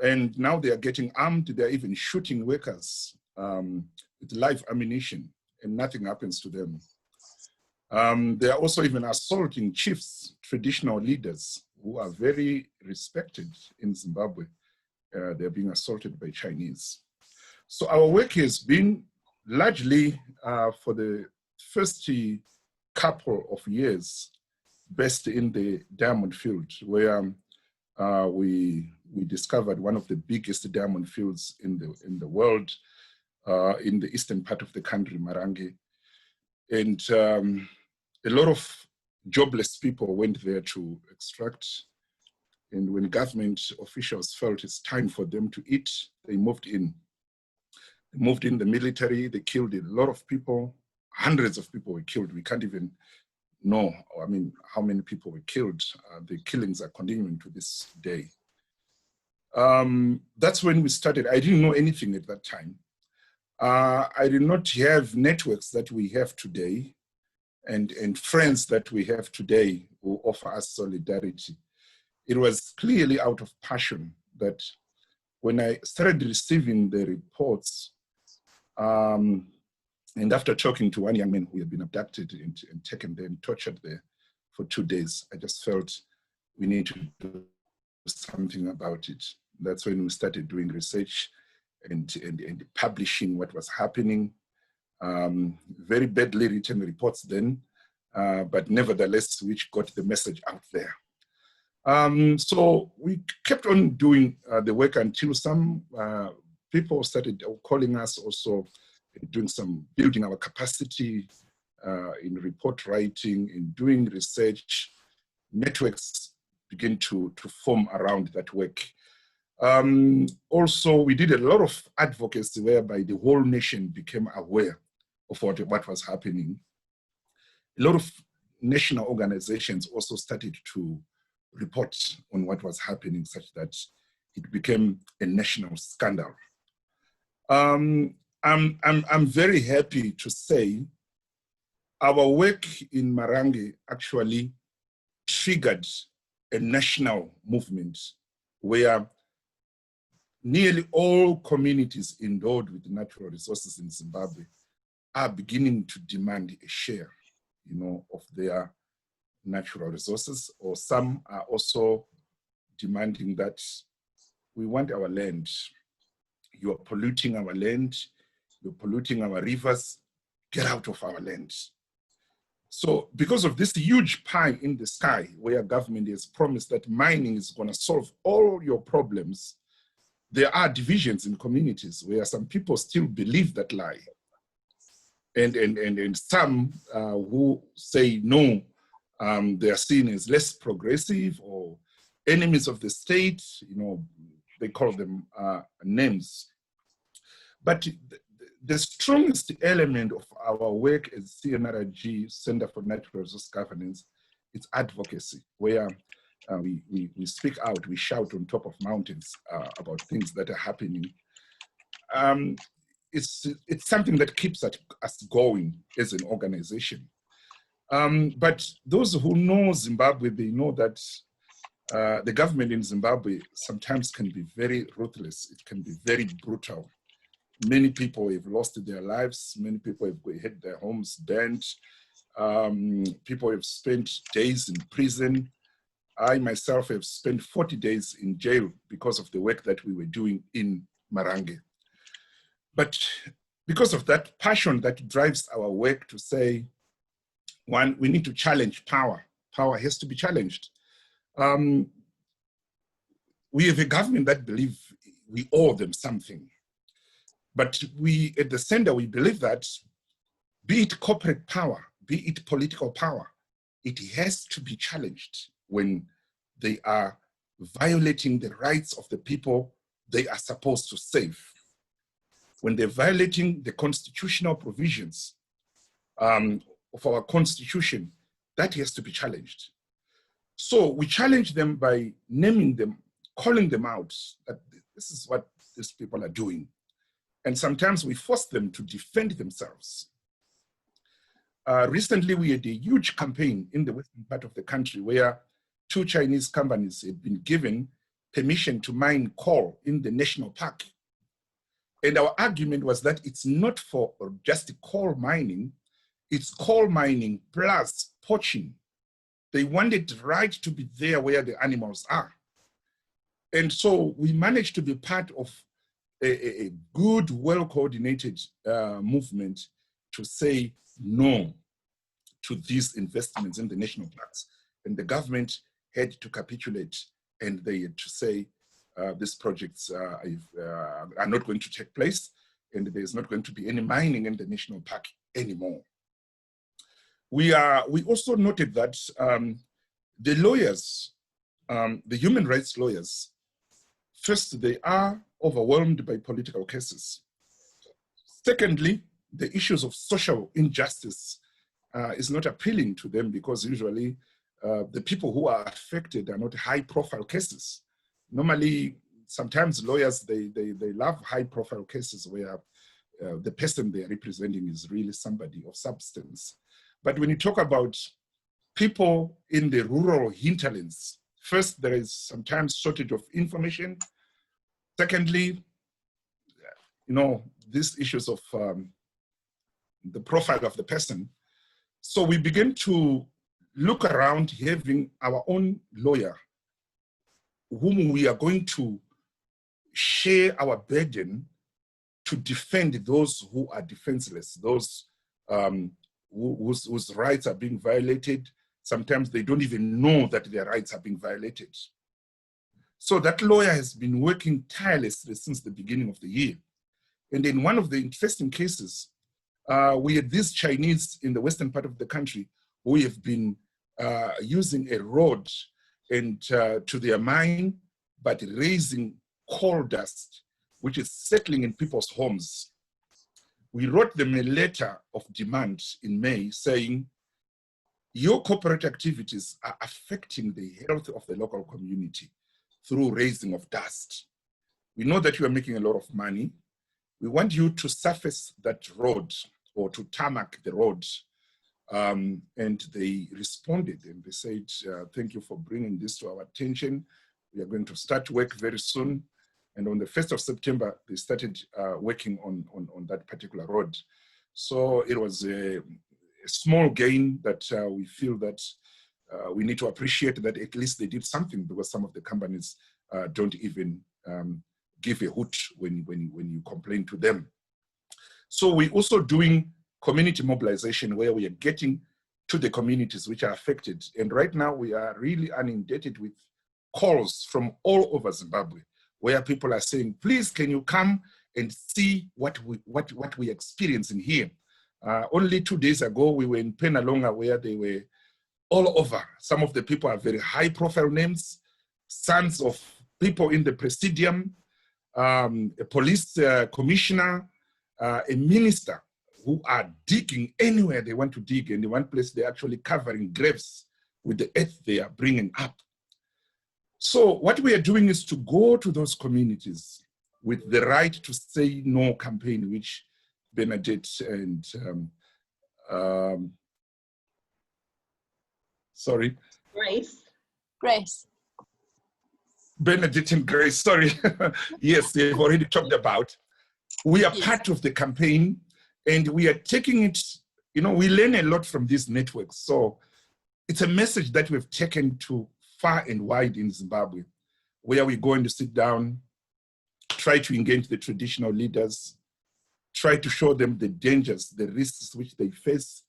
and now they are getting armed. They're even shooting workers with live ammunition, and nothing happens to them. They are also even assaulting chiefs, traditional leaders who are very respected in Zimbabwe. They're being assaulted by Chinese. So our work has been largely for the first couple of years based in the diamond field, where we discovered one of the biggest diamond fields in the world, in the eastern part of the country, Marange. And a lot of jobless people went there to extract. And when government officials felt it's time for them to eat, they moved in. They moved in the military, they killed a lot of people. Hundreds of people were killed. We can't even know, I mean, how many people were killed. The killings are continuing to this day. That's when we started. I didn't know anything at that time. I did not have networks that we have today and friends that we have today who offer us solidarity. It was clearly out of passion that when I started receiving the reports, and after talking to one young man who had been abducted and taken there and tortured there for 2 days, I just felt we need to do something about it. That's when we started doing research and publishing what was happening. Very badly written reports then, but nevertheless, which got the message out there. So we kept on doing the work until some people started calling us, also doing some building our capacity in report writing, in doing research. Networks begin to form around that work. Also, we did a lot of advocacy whereby the whole nation became aware of what was happening. A lot of national organizations also started to report on what was happening, such that it became a national scandal. I'm very happy to say our work in Marange actually triggered a national movement where nearly all communities endowed with natural resources in Zimbabwe are beginning to demand a share, of their natural resources, or some are also demanding that we want our land. You are polluting our land. you're polluting our rivers, get out of our land. So because of this huge pie in the sky, where government has promised that mining is going to solve all your problems, there are divisions in communities where some people still believe that lie. And some who say no, they are seen as less progressive or enemies of the state, you know, they call them names. But the strongest element of our work as CNRG, Center for Natural Resource Governance, is advocacy, where we speak out, we shout on top of mountains about things that are happening. It's something that keeps us going as an organization. But those who know Zimbabwe, they know that the government in Zimbabwe sometimes can be very ruthless. It can be very brutal. Many people have lost their lives. Many people have had their homes burnt. People have spent days in prison. I myself have spent 40 days in jail because of the work that we were doing in Marange. But because of that passion that drives our work to say, one, we need to challenge power. Power has to be challenged. We have a government that believes we owe them something. But we, at the center, we believe that be it corporate power, be it political power, it has to be challenged when they are violating the rights of the people they are supposed to save. When they're violating the constitutional provisions of our constitution, that has to be challenged. So we challenge them by naming them, calling them out, that this is what these people are doing. And sometimes we force them to defend themselves. Recently, we had a huge campaign in the western part of the country where 2 Chinese companies had been given permission to mine coal in the national park. And our argument was that it's not for just coal mining, it's coal mining plus poaching. They wanted the right to be there where the animals are. And so we managed to be part of a good, well-coordinated movement to say no to these investments in the national parks. And the government had to capitulate, and they had to say these projects are not going to take place, and there's not going to be any mining in the national park anymore. We also noted that the lawyers, the human rights lawyers, first, they are overwhelmed by political cases. Secondly, the issues of social injustice is not appealing to them because usually the people who are affected are not high-profile cases. Normally, sometimes lawyers, they love high-profile cases where the person they are representing is really somebody of substance. But when you talk about people in the rural hinterlands, first, there is sometimes shortage of information. Secondly, you know, these issues of the profile of the person. So we begin to look around having our own lawyer whom we are going to share our burden to defend those who are defenseless, those whose rights are being violated. Sometimes they don't even know that their rights are being violated. So that lawyer has been working tirelessly since the beginning of the year. And in one of the interesting cases, we had these Chinese in the western part of the country who have been using a road and to their mine, but raising coal dust, which is settling in people's homes. We wrote them a letter of demand in May saying, your corporate activities are affecting the health of the local community through raising of dust. We know that you are making a lot of money. We want you to surface that road or to tarmac the road. And they responded and they said, thank you for bringing this to our attention. We are going to start work very soon. And on the 1st of September, they started working on that particular road. So it was a small gain that we feel that we need to appreciate that at least they did something, because some of the companies don't even give a hoot when you complain to them. So we're also doing community mobilization where we are getting to the communities which are affected. And right now we are really inundated with calls from all over Zimbabwe, where people are saying, please, can you come and see what we experience in here? Only 2 days ago, we were in Penalonga, where they were all over. Some of the people are very high profile names, sons of people in the presidium, a police commissioner, a minister, who are digging anywhere they want to dig. And in one place, they're actually covering graves with the earth they are bringing up. So what we are doing is to go to those communities with the Right to Say No campaign, which Bernadette and Grace. Bernadette and Grace, sorry. Yes, they've already talked about. We are part of the campaign, and we are taking it, you know, we learn a lot from these networks. So it's a message that we've taken to far and wide in Zimbabwe, where we're going to sit down, try to engage the traditional leaders, try to show them the dangers, the risks which they face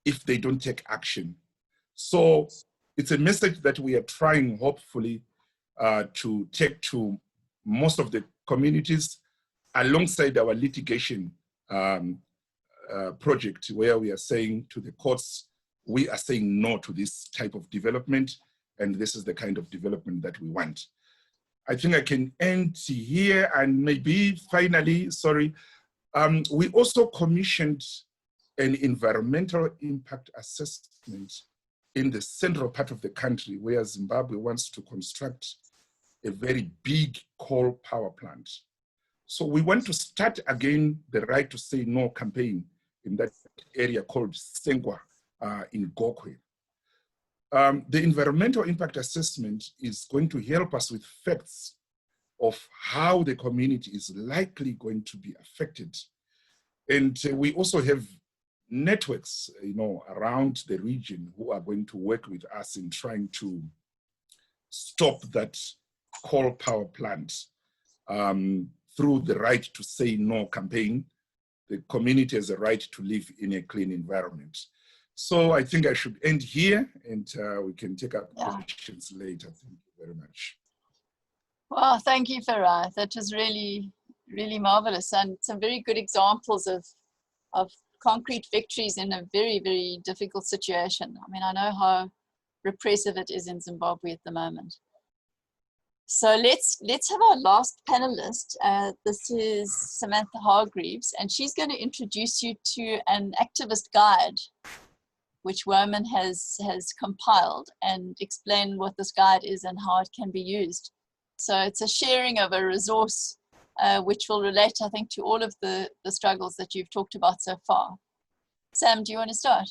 if they don't take action. So it's a message that we are trying, hopefully, to take to most of the communities alongside our litigation project, where we are saying to the courts, we are saying no to this type of development, and this is the kind of development that we want. I think I can end here, and maybe finally, sorry, we also commissioned an environmental impact assessment in the central part of the country, where Zimbabwe wants to construct a very big coal power plant. So we want to start again the Right to Say No campaign in that area called Sengwa in Gokwe. The environmental impact assessment is going to help us with facts of how the community is likely going to be affected. And we also have networks, you know, around the region who are going to work with us in trying to stop that coal power plant through the Right to Say No campaign. The community has a right to live in a clean environment. So I think I should end here, and we can take up questions later. Thank you very much. Well, thank you, Farai. That was really, really marvelous, and some very good examples of concrete victories in a very, very difficult situation. I mean, I know how repressive it is in Zimbabwe at the moment. So let's have our last panelist. This is Samantha Hargreaves, and she's going to introduce you to an activist guide, which Women has compiled, and explain what this guide is and how it can be used. So it's a sharing of a resource which will relate, I think, to all of the struggles that you've talked about so far. Sam, do you want to start?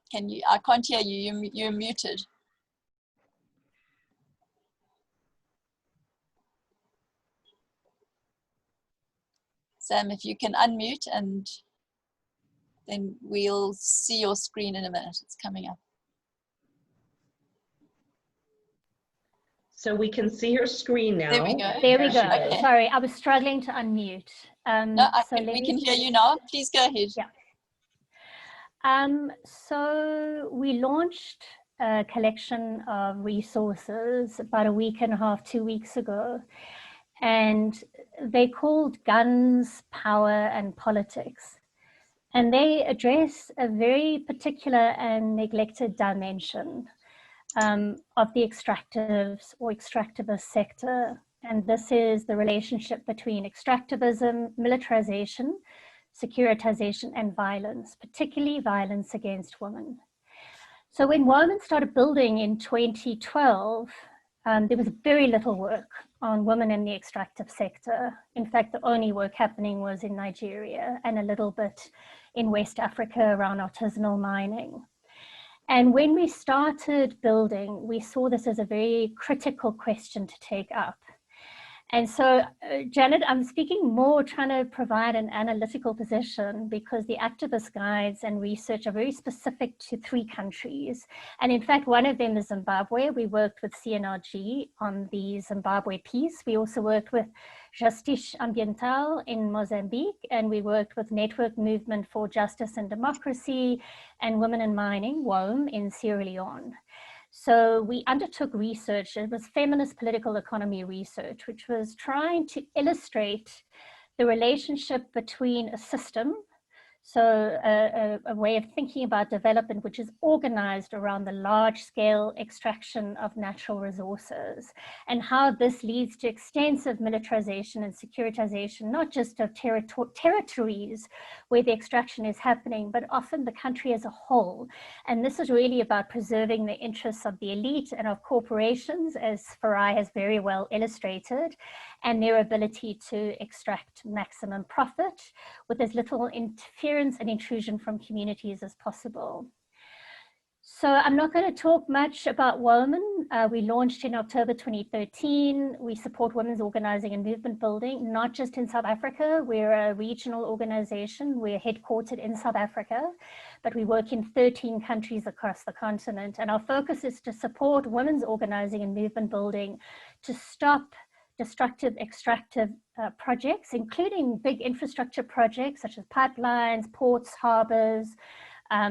Can you? I can't hear you. You're muted. Sam, if you can unmute, and then we'll see your screen in a minute. It's coming up. So we can see her screen now. There we go. There we go. Okay. Sorry, I was struggling to unmute. No, we can hear you now. Please go ahead. Yeah. So we launched a collection of resources about a week and a half, 2 weeks ago, and they called Guns, Power and Politics. And they address a very particular and neglected dimension of the extractives or extractivist sector. And this is the relationship between extractivism, militarization, securitization and violence, particularly violence against women. So when Women started building in 2012, there was very little work on women in the extractive sector. In fact, the only work happening was in Nigeria and a little bit in West Africa around artisanal mining. And when we started building, we saw this as a very critical question to take up. And so, Janet, I'm speaking more trying to provide an analytical position, because the activist guides and research are very specific to 3 countries. And in fact, one of them is Zimbabwe. We worked with CNRG on the Zimbabwe piece. We also worked with Justice Ambiental in Mozambique, and we worked with Network Movement for Justice and Democracy and Women in Mining, WOME, in Sierra Leone. So we undertook research. It was feminist political economy research, which was trying to illustrate the relationship between a system, so a way of thinking about development, which is organized around the large-scale extraction of natural resources, and how this leads to extensive militarization and securitization, not just of territories where the extraction is happening, but often the country as a whole. And this is really about preserving the interests of the elite and of corporations, as Farai has very well illustrated, and their ability to extract maximum profit with as little interference and intrusion from communities as possible. So I'm not going to talk much about Women. We launched in October 2013. We support women's organizing and movement building, not just in South Africa. We're a regional organization. We're headquartered in South Africa, but we work in 13 countries across the continent. And our focus is to support women's organizing and movement building to stop destructive, extractive projects, including big infrastructure projects such as pipelines, ports, harbors,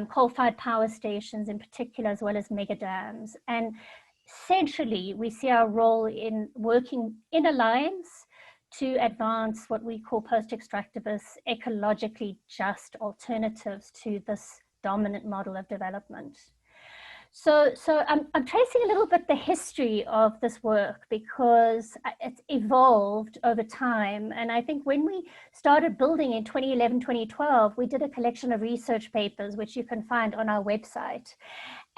coal-fired power stations in particular, as well as mega dams. And essentially, we see our role in working in alliance to advance what we call post-extractivist, ecologically just alternatives to this dominant model of development. So I'm tracing a little bit the history of this work, because it's evolved over time. And I think when we started building in 2011, 2012, we did a collection of research papers, which you can find on our website.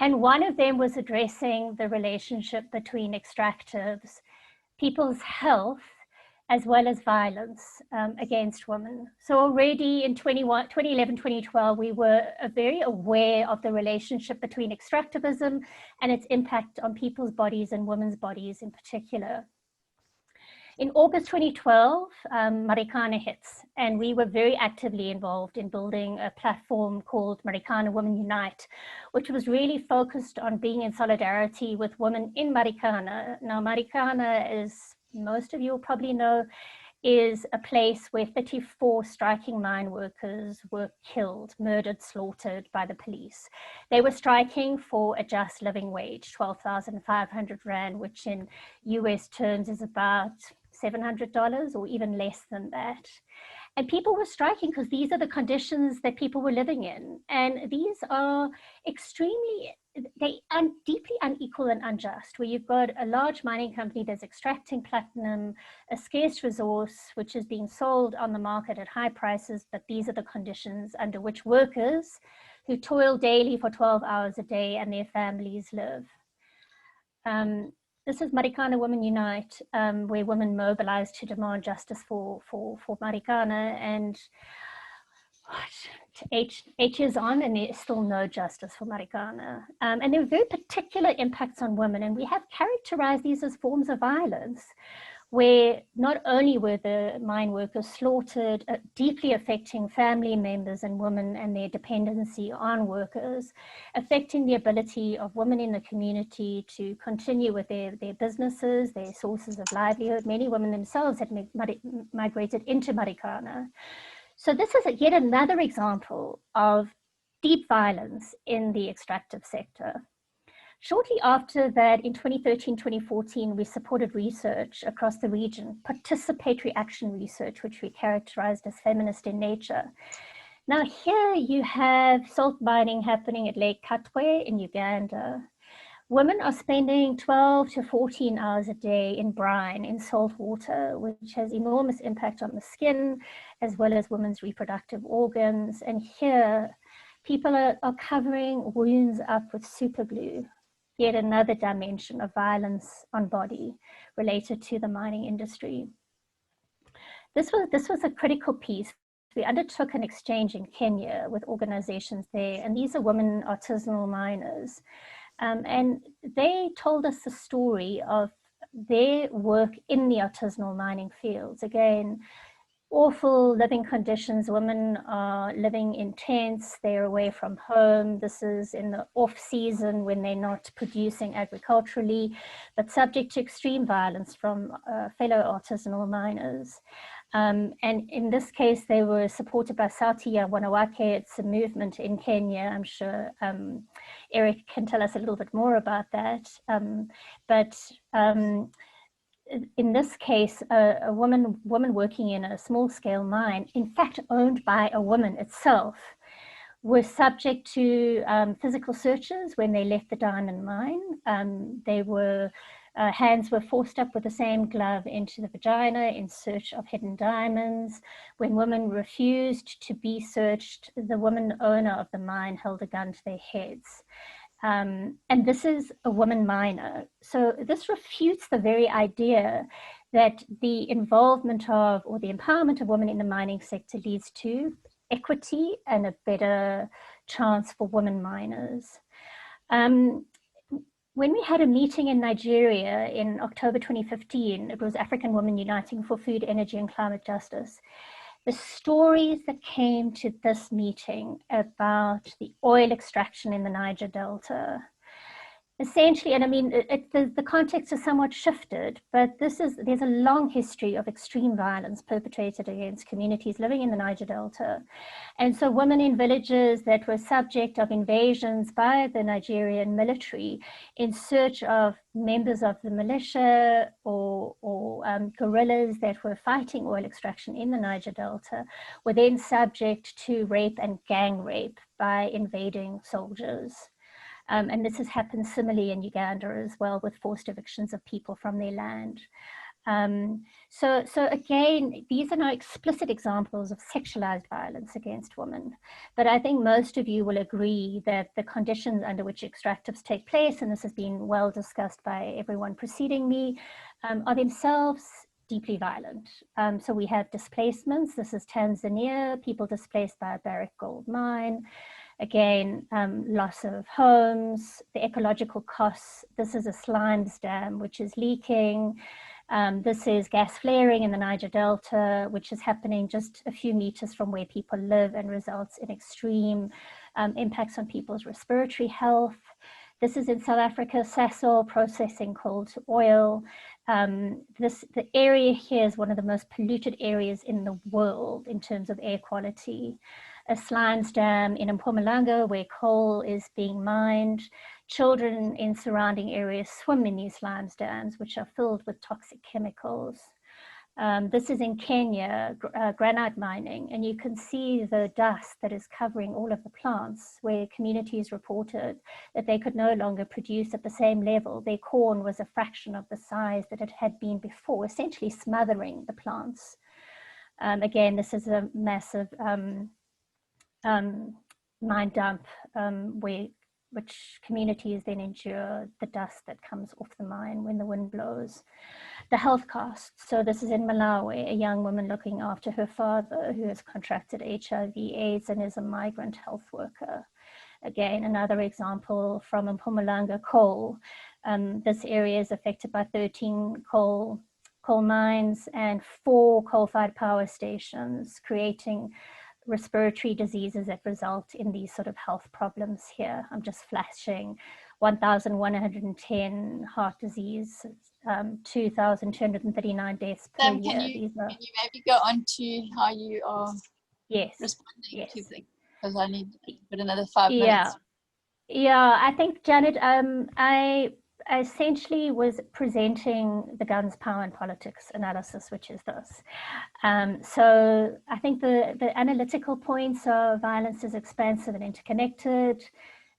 And one of them was addressing the relationship between extractives, people's health, as well as violence against women. So already in 2011, 2012, we were very aware of the relationship between extractivism and its impact on people's bodies and women's bodies in particular. In August 2012, Marikana hits, and we were very actively involved in building a platform called Marikana Women Unite, which was really focused on being in solidarity with women in Marikana. Now, Marikana, as most of you will probably know, is a place where 34 striking mine workers were killed, murdered, slaughtered by the police. They were striking for a just living wage, 12,500 Rand, which in US terms is about $700 or even less than that. And people were striking because these are the conditions that people were living in. And these are extremely, deeply unequal and unjust, where you've got a large mining company that's extracting platinum, a scarce resource, which is being sold on the market at high prices, but these are the conditions under which workers who toil daily for 12 hours a day and their families live. This is Marikana Women Unite, where women mobilize to demand justice for Marikana, and 8 years on, and there's still no justice for Marikana. And there are very particular impacts on women, and we have characterized these as forms of violence, where not only were the mine workers slaughtered, deeply affecting family members and women and their dependency on workers, affecting the ability of women in the community to continue with their businesses, their sources of livelihood. Many women themselves had migrated into Marikana. So this is yet another example of deep violence in the extractive sector. Shortly after that, in 2013, 2014, we supported research across the region, participatory action research, which we characterized as feminist in nature. Now here you have salt mining happening at Lake Katwe in Uganda. Women are spending 12 to 14 hours a day in brine, in salt water, which has enormous impact on the skin, as well as women's reproductive organs. And here, people are covering wounds up with super glue. Yet another dimension of violence on body related to the mining industry. This was a critical piece. We undertook an exchange in Kenya with organizations there, and these are women artisanal miners. And they told us the story of their work in the artisanal mining fields. Again, awful living conditions. Women are living in tents, they're away from home. This is in the off season when they're not producing agriculturally, but subject to extreme violence from fellow artisanal miners. And in this case, they were supported by Sauti ya Wanawake. It's a movement in Kenya. I'm sure Eric can tell us a little bit more about that. In this case, a woman working in a small-scale mine, in fact owned by a woman itself, were subject to physical searches when they left the diamond mine. Hands were forced up with the same glove into the vagina in search of hidden diamonds. When women refused to be searched, the woman owner of the mine held a gun to their heads. And this is a woman miner. So this refutes the very idea that the involvement of, or the empowerment of women in the mining sector leads to equity and a better chance for women miners. When we had a meeting in Nigeria in October 2015, it was African Women Uniting for Food, Energy and Climate Justice. The stories that came to this meeting about the oil extraction in the Niger Delta, essentially, and I mean, the context has somewhat shifted, but there's a long history of extreme violence perpetrated against communities living in the Niger Delta. And so women in villages that were subject of invasions by the Nigerian military in search of members of the militia or guerrillas that were fighting oil extraction in the Niger Delta were then subject to rape and gang rape by invading soldiers. And this has happened similarly in Uganda as well, with forced evictions of people from their land. So again, these are no explicit examples of sexualized violence against women, but I think most of you will agree that the conditions under which extractives take place, and this has been well discussed by everyone preceding me, are themselves deeply violent. So we have displacements. This is Tanzania, people displaced by a Barrick gold mine. Again, loss of homes, the ecological costs. This is a slimes dam which is leaking. This is gas flaring in the Niger Delta, which is happening just a few meters from where people live and results in extreme impacts on people's respiratory health. This is in South Africa, Sasol processing coal to oil. The area here is one of the most polluted areas in the world in terms of air quality. A slimes dam in Mpumalanga where coal is being mined. Children in surrounding areas swim in these slimes dams, which are filled with toxic chemicals. This is in Kenya, granite mining, and you can see the dust that is covering all of the plants where communities reported that they could no longer produce at the same level. Their corn was a fraction of the size that it had been before, essentially smothering the plants. Again, this is a massive mine dump which communities then endure the dust that comes off the mine when the wind blows. The health costs. So this is in Malawi, a young woman looking after her father who has contracted HIV/AIDS and is a migrant health worker. Again, another example from Mpumalanga coal. This area is affected by 13 coal mines and 4 coal-fired power stations, creating respiratory diseases that result in these sort of health problems here. I'm just flashing 1,110 heart disease, 2,239 deaths per year. Can you maybe go on to how you are responding to things? Because I need another 5 minutes. Yeah, I think, Janet, I essentially was presenting the guns, power and politics analysis, which is this. So I think the analytical points are violence is expansive and interconnected.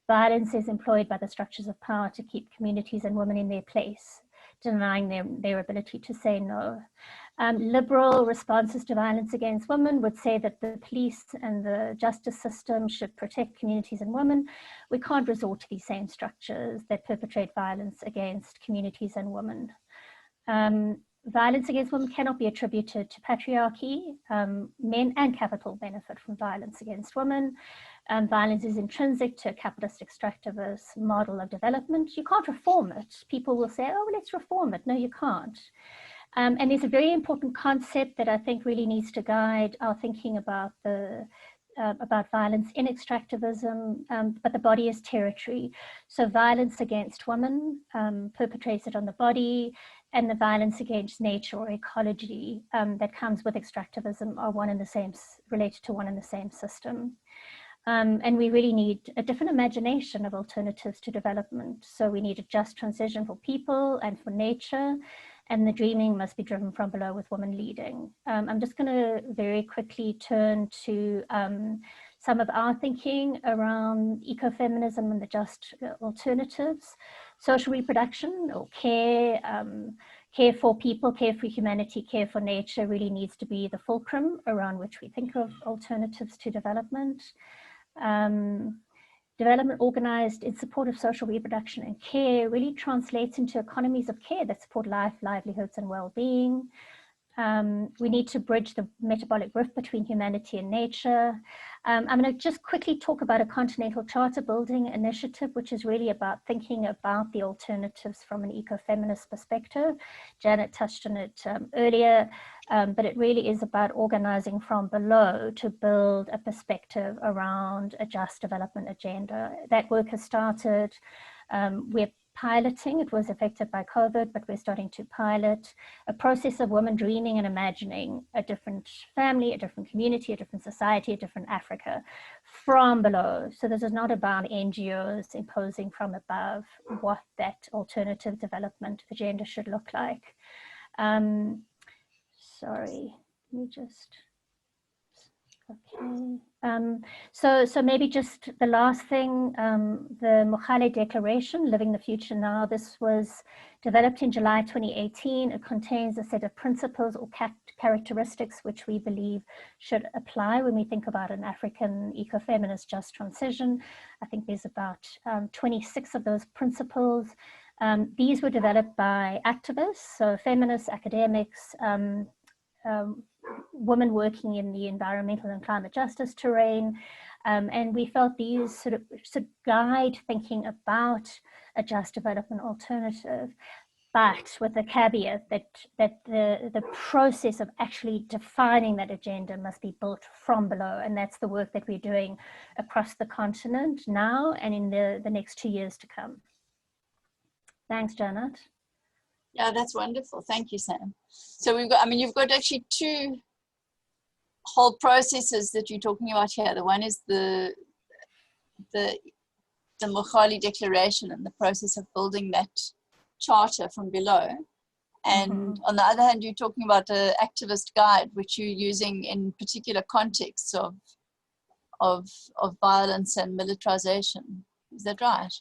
Violence is employed by the structures of power to keep communities and women in their place, denying them their ability to say no. Liberal responses to violence against women would say that the police and the justice system should protect communities and women. We can't resort to these same structures that perpetrate violence against communities and women. Violence against women cannot be attributed to patriarchy. Men and capital benefit from violence against women. Violence is intrinsic to a capitalist extractivist model of development. You can't reform it. People will say, oh, well, let's reform it. No, you can't. And there's a very important concept that I think really needs to guide our thinking about violence in extractivism, but the body is territory. So violence against women perpetrated on the body, and the violence against nature or ecology that comes with extractivism are related to one and the same system. And we really need a different imagination of alternatives to development. So we need a just transition for people and for nature, and the dreaming must be driven from below with women leading. I'm just going to very quickly turn to some of our thinking around ecofeminism and the just alternatives. Social reproduction or care, care for people, care for humanity, care for nature really needs to be the fulcrum around which we think of alternatives to development. Development organized in support of social reproduction and care really translates into economies of care that support life, livelihoods, and well-being. We need to bridge the metabolic rift between humanity and nature. I'm going to just quickly talk about a Continental Charter building initiative, which is really about thinking about the alternatives from an ecofeminist perspective. Janet touched on it earlier, but it really is about organizing from below to build a perspective around a just development agenda. That work has started. We're piloting, it was affected by COVID, but we're starting to pilot a process of women dreaming and imagining a different family, a different community, a different society, a different Africa from below. So this is not about NGOs imposing from above what that alternative development agenda should look like. Sorry, let me just, okay. So maybe just the last thing, the Mogale Declaration, Living the Future Now. This was developed in July 2018. It contains a set of principles or characteristics which we believe should apply when we think about an African ecofeminist just transition. I think there's about 26 of those principles. These were developed by activists, so feminists, academics, women working in the environmental and climate justice terrain, and we felt these sort of guide thinking about a just development alternative, but with the caveat that the process of actually defining that agenda must be built from below, and that's the work that we're doing across the continent now and in the next 2 years to come. Thanks, Janet. Yeah, that's wonderful. Thank you, Sam. So we've got, I mean, you've got actually two whole processes that you're talking about here. The one is the Mogale Declaration and the process of building that charter from below. And on the other hand, you're talking about the activist guide, which you're using in particular contexts of violence and militarization. Is that right?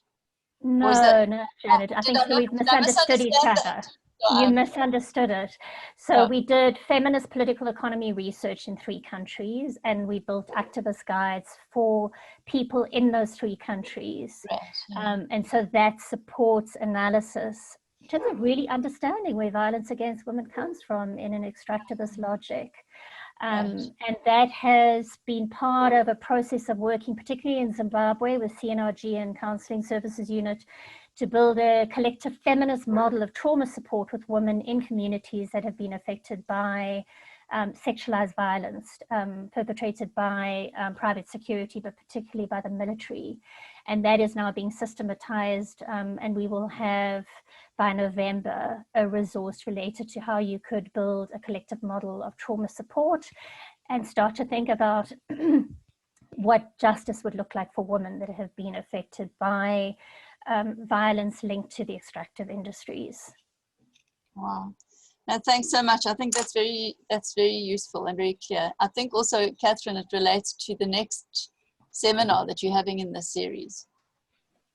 No, no, Janet. I think we've misunderstood each other. You misunderstood it. So we did feminist political economy research in 3 countries, and we built activist guides for people in those 3 countries. Right. And so that supports analysis in terms of really understanding where violence against women comes from in an extractivist logic. And that has been part of a process of working, particularly in Zimbabwe with CNRG and Counseling Services Unit, to build a collective feminist model of trauma support with women in communities that have been affected by sexualized violence perpetrated by private security, but particularly by the military. And that is now being systematized, and we will have by November a resource related to how you could build a collective model of trauma support and start to think about what justice would look like for women that have been affected by violence linked to the extractive industries. Wow. No, thanks so much. I think that's very useful and very clear. I think also, Katherine, it relates to the next seminar that you're having in this series.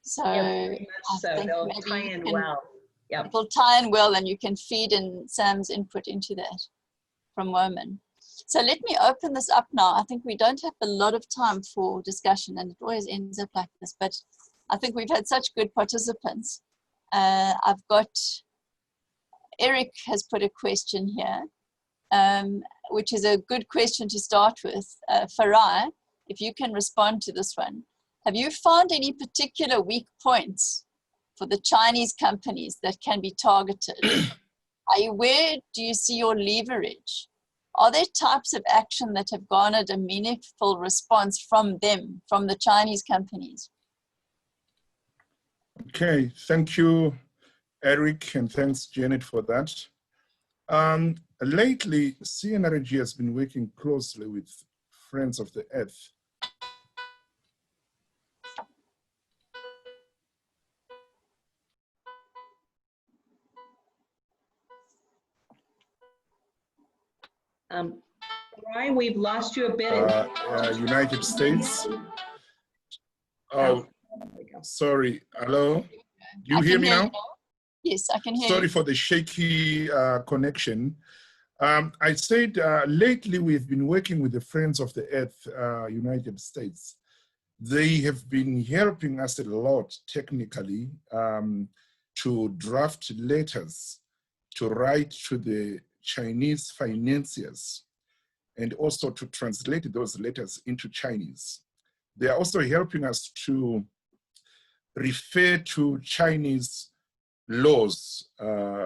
So, very much so. They'll tie in well. Yep. It'll tie in well, and you can feed in Sam's input into that from women. So let me open this up now. I think we don't have a lot of time for discussion, and it always ends up like this, but I think we've had such good participants. I've got Eric has put a question here, which is a good question to start with. Farai, if you can respond to this one. Have you found any particular weak points for the Chinese companies that can be targeted? Where do you see your leverage? Are there types of action that have garnered a meaningful response from them, from the Chinese companies? Okay, thank you, Eric, and thanks, Janet, for that. Lately, CNRG has been working closely with Friends of the Earth. Ryan, we've lost you a bit. United States. Oh, sorry. Hello? Do you hear me now? Yes, I can hear Sorry you. for the shaky connection. I said lately we've been working with the Friends of the Earth, United States. They have been helping us a lot technically to draft letters to write to the Chinese financiers and also to translate those letters into Chinese. They are also helping us to refer to Chinese laws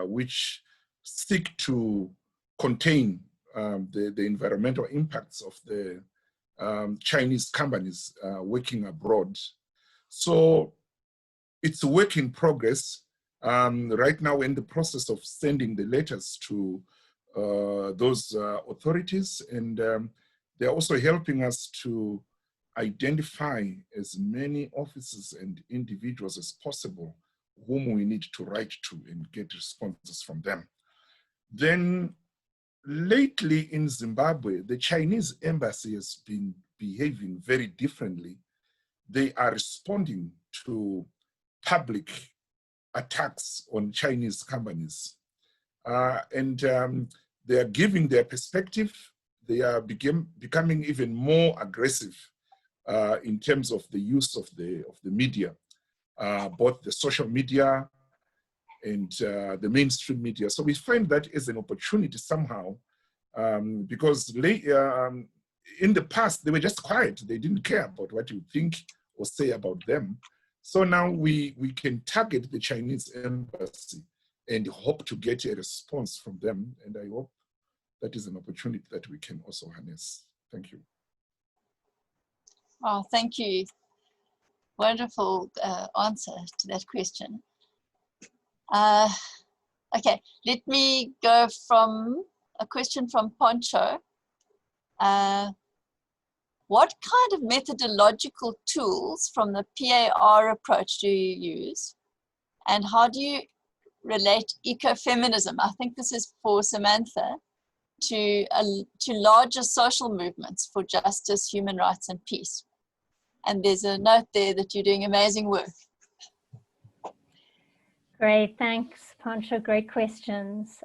which seek to contain the environmental impacts of the Chinese companies working abroad. So it's a work in progress. Right now we're in the process of sending the letters to those authorities, and they're also helping us to identify as many officers and individuals as possible whom we need to write to and get responses from them. Then lately in Zimbabwe, the Chinese embassy has been behaving very differently. They are responding to public attacks on Chinese companies. And they are giving their perspective. They are becoming even more aggressive in terms of the use of the media, both the social media and the mainstream media. So we find that as an opportunity somehow, because in the past, they were just quiet. They didn't care about what you think or say about them. So now we can target the Chinese embassy and hope to get a response from them. And I hope that is an opportunity that we can also harness. Thank you. Oh, thank you. Wonderful answer to that question. Okay, let me go from a question from Poncho. What kind of methodological tools from the PAR approach do you use? And how do you relate ecofeminism, I think this is for Samantha, to larger social movements for justice, human rights, and peace? And there's a note there that you're doing amazing work. Great, thanks, Pancho. Great questions.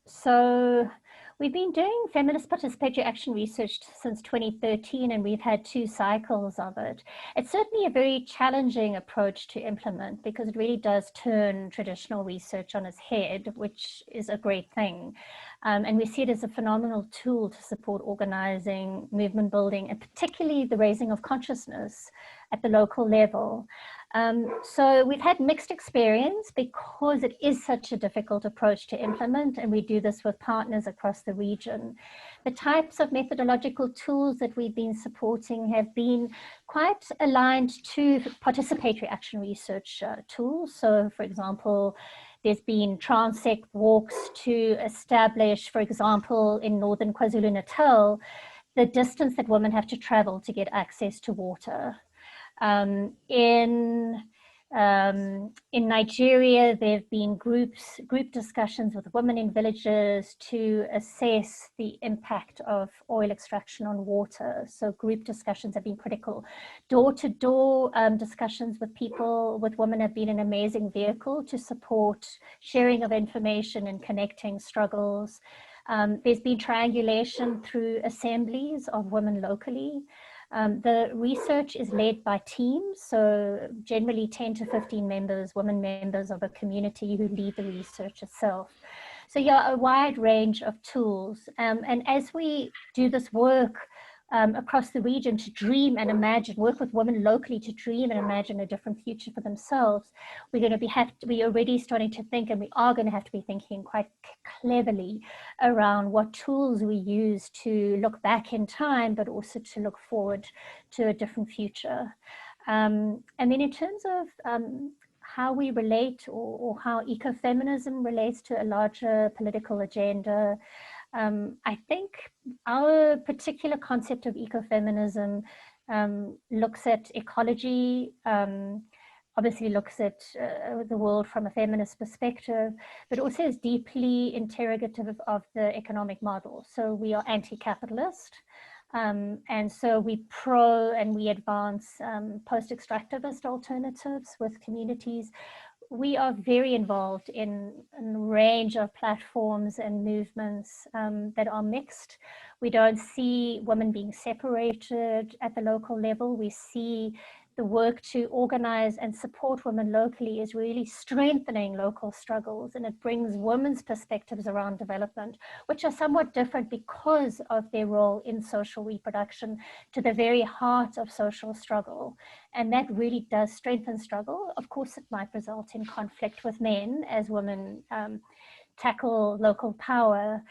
So we've been doing feminist participatory action research since 2013, and we've had 2 cycles of it. It's certainly a very challenging approach to implement because it really does turn traditional research on its head, which is a great thing. And we see it as a phenomenal tool to support organizing, movement building, and particularly the raising of consciousness at the local level. So we've had mixed experience because it is such a difficult approach to implement, and we do this with partners across the region. The types of methodological tools that we've been supporting have been quite aligned to participatory action research tools. So for example, there's been transect walks to establish, for example, in northern KwaZulu-Natal, the distance that women have to travel to get access to water. In Nigeria, there have been group discussions with women in villages to assess the impact of oil extraction on water. So group discussions have been critical. Door-to-door discussions with women have been an amazing vehicle to support sharing of information and connecting struggles. There's been triangulation through assemblies of women locally. The research is led by teams, so generally 10 to 15 members, women members of a community who lead the research itself. So yeah, a wide range of tools. And as we do this work across the region to dream and imagine, work with women locally to dream and imagine a different future for themselves, we're going to we're already starting to think, and we are going to have to be thinking quite cleverly around what tools we use to look back in time, but also to look forward to a different future. And then in terms of how we relate, or how ecofeminism relates to a larger political agenda, I think our particular concept of ecofeminism looks at ecology, obviously looks at the world from a feminist perspective, but also is deeply interrogative of the economic model. So we are anti-capitalist. And so we pro and we advance post-extractivist alternatives with communities. We are very involved in a range of platforms and movements that are mixed. We don't see women being separated at the local level. We see the work to organize and support women locally is really strengthening local struggles, and it brings women's perspectives around development, which are somewhat different because of their role in social reproduction, to the very heart of social struggle. And that really does strengthen struggle. Of course, it might result in conflict with men as women tackle local power.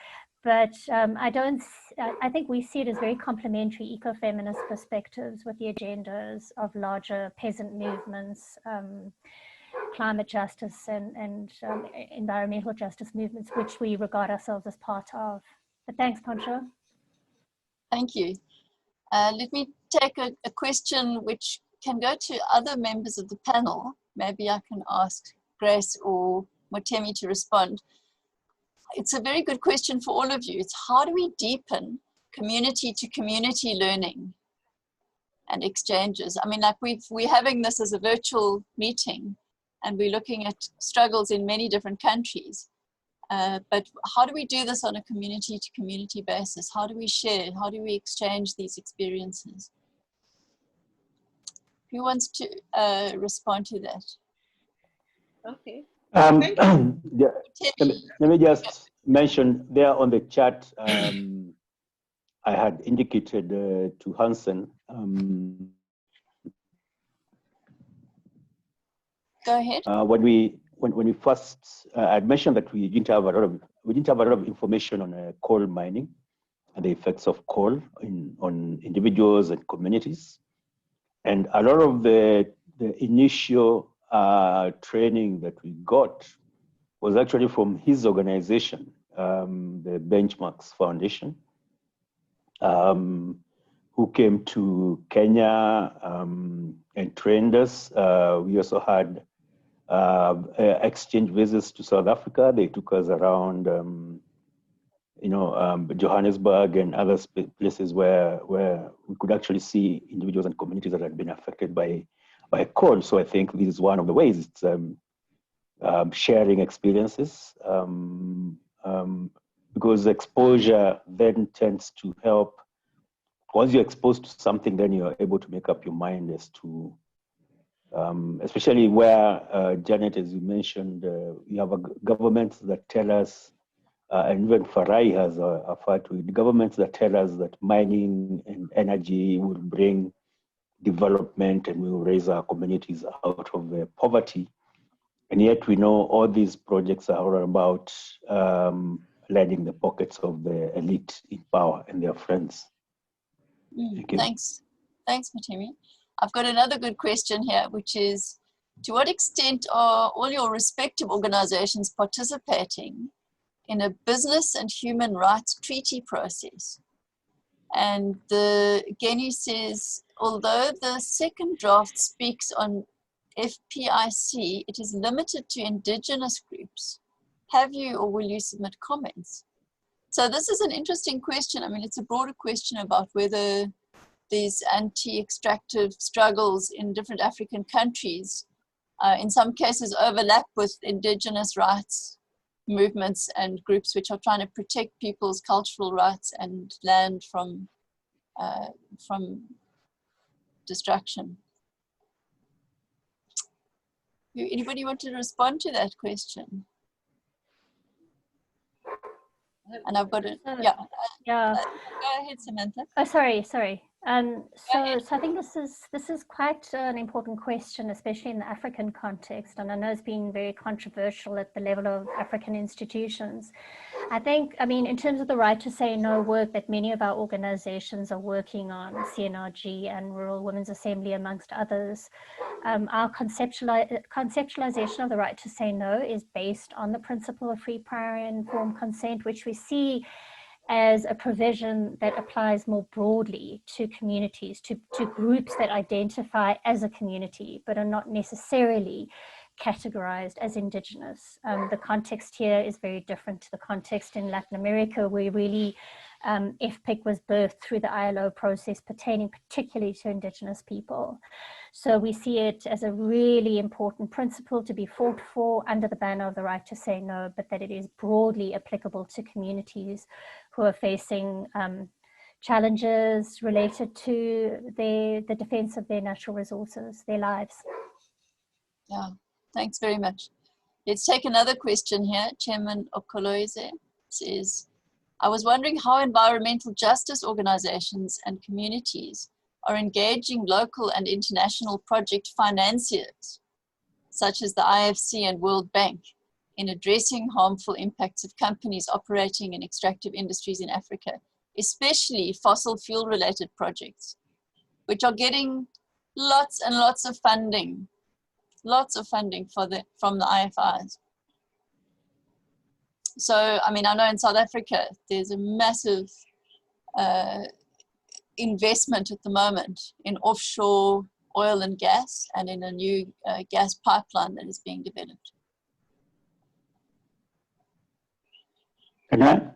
But I think we see it as very complementary ecofeminist perspectives with the agendas of larger peasant movements, climate justice and environmental justice movements, which we regard ourselves as part of. But thanks, Pancho. Thank you. Let me take a question which can go to other members of the panel. Maybe I can ask Grace or Mutemi to respond. It's a very good question for all of you. It's how do we deepen community to community learning and exchanges? I mean, like we're having this as a virtual meeting and we're looking at struggles in many different countries. But how do we do this on a community to community basis? How do we share? How do we exchange these experiences? Who wants to respond to that? Okay. Yeah, let me just mention there on the chat, I had indicated to Hansen. Go ahead. When we first, I'd mentioned that we didn't have a lot of information on coal mining and the effects of coal on individuals and communities, and a lot of the initial training that we got was actually from his organization, the Benchmarks Foundation, who came to Kenya and trained us. We also had exchange visits to South Africa. They took us around, Johannesburg and other places where we could actually see individuals and communities that had been affected by coal. So I think this is one of the ways. It's sharing experiences, because exposure then tends to help. Once you're exposed to something, then you're able to make up your mind as to, especially where, Janet, as you mentioned, we have governments that tell us, and even Farai has referred to it, governments that tell us that mining and energy will bring development and will raise our communities out of poverty. And yet we know all these projects are all about lining the pockets of the elite in power and their friends. Thanks. Thanks, Mutemi. I've got another good question here, which is, to what extent are all your respective organizations participating in a business and human rights treaty process? And Geni says, although the second draft speaks on FPIC, it is limited to indigenous groups. Have you or will you submit comments? So this is an interesting question. I mean, it's a broader question about whether these anti-extractive struggles in different African countries, in some cases overlap with indigenous rights movements and groups which are trying to protect people's cultural rights and land from destruction. Anybody want to respond to that question? And I've got it. Yeah. Go ahead, Samantha. Oh, sorry. So I think this is quite an important question, especially in the African context, and I know it's been very controversial at the level of African institutions. I mean, in terms of the right to say no work that many of our organizations are working on, CNRG and Rural Women's Assembly, amongst others, our conceptualization of the right to say no is based on the principle of free, prior, and informed consent, which we see as a provision that applies more broadly to communities, to groups that identify as a community, but are not necessarily categorized as indigenous. The context here is very different to the context in Latin America, where really FPIC was birthed through the ILO process pertaining particularly to indigenous people. So we see it as a really important principle to be fought for under the banner of the right to say no, but that it is broadly applicable to communities who are facing challenges related to the defense of their natural resources, their lives. Yeah, thanks very much. Let's take another question here. Chairman Okoloize says, I was wondering how environmental justice organizations and communities are engaging local and international project financiers, such as the IFC and World Bank, in addressing harmful impacts of companies operating in extractive industries in Africa, especially fossil fuel related projects, which are getting lots and lots of funding from the IFIs. So, I mean, I know in South Africa, there's a massive investment at the moment in offshore oil and gas and in a new gas pipeline that is being developed.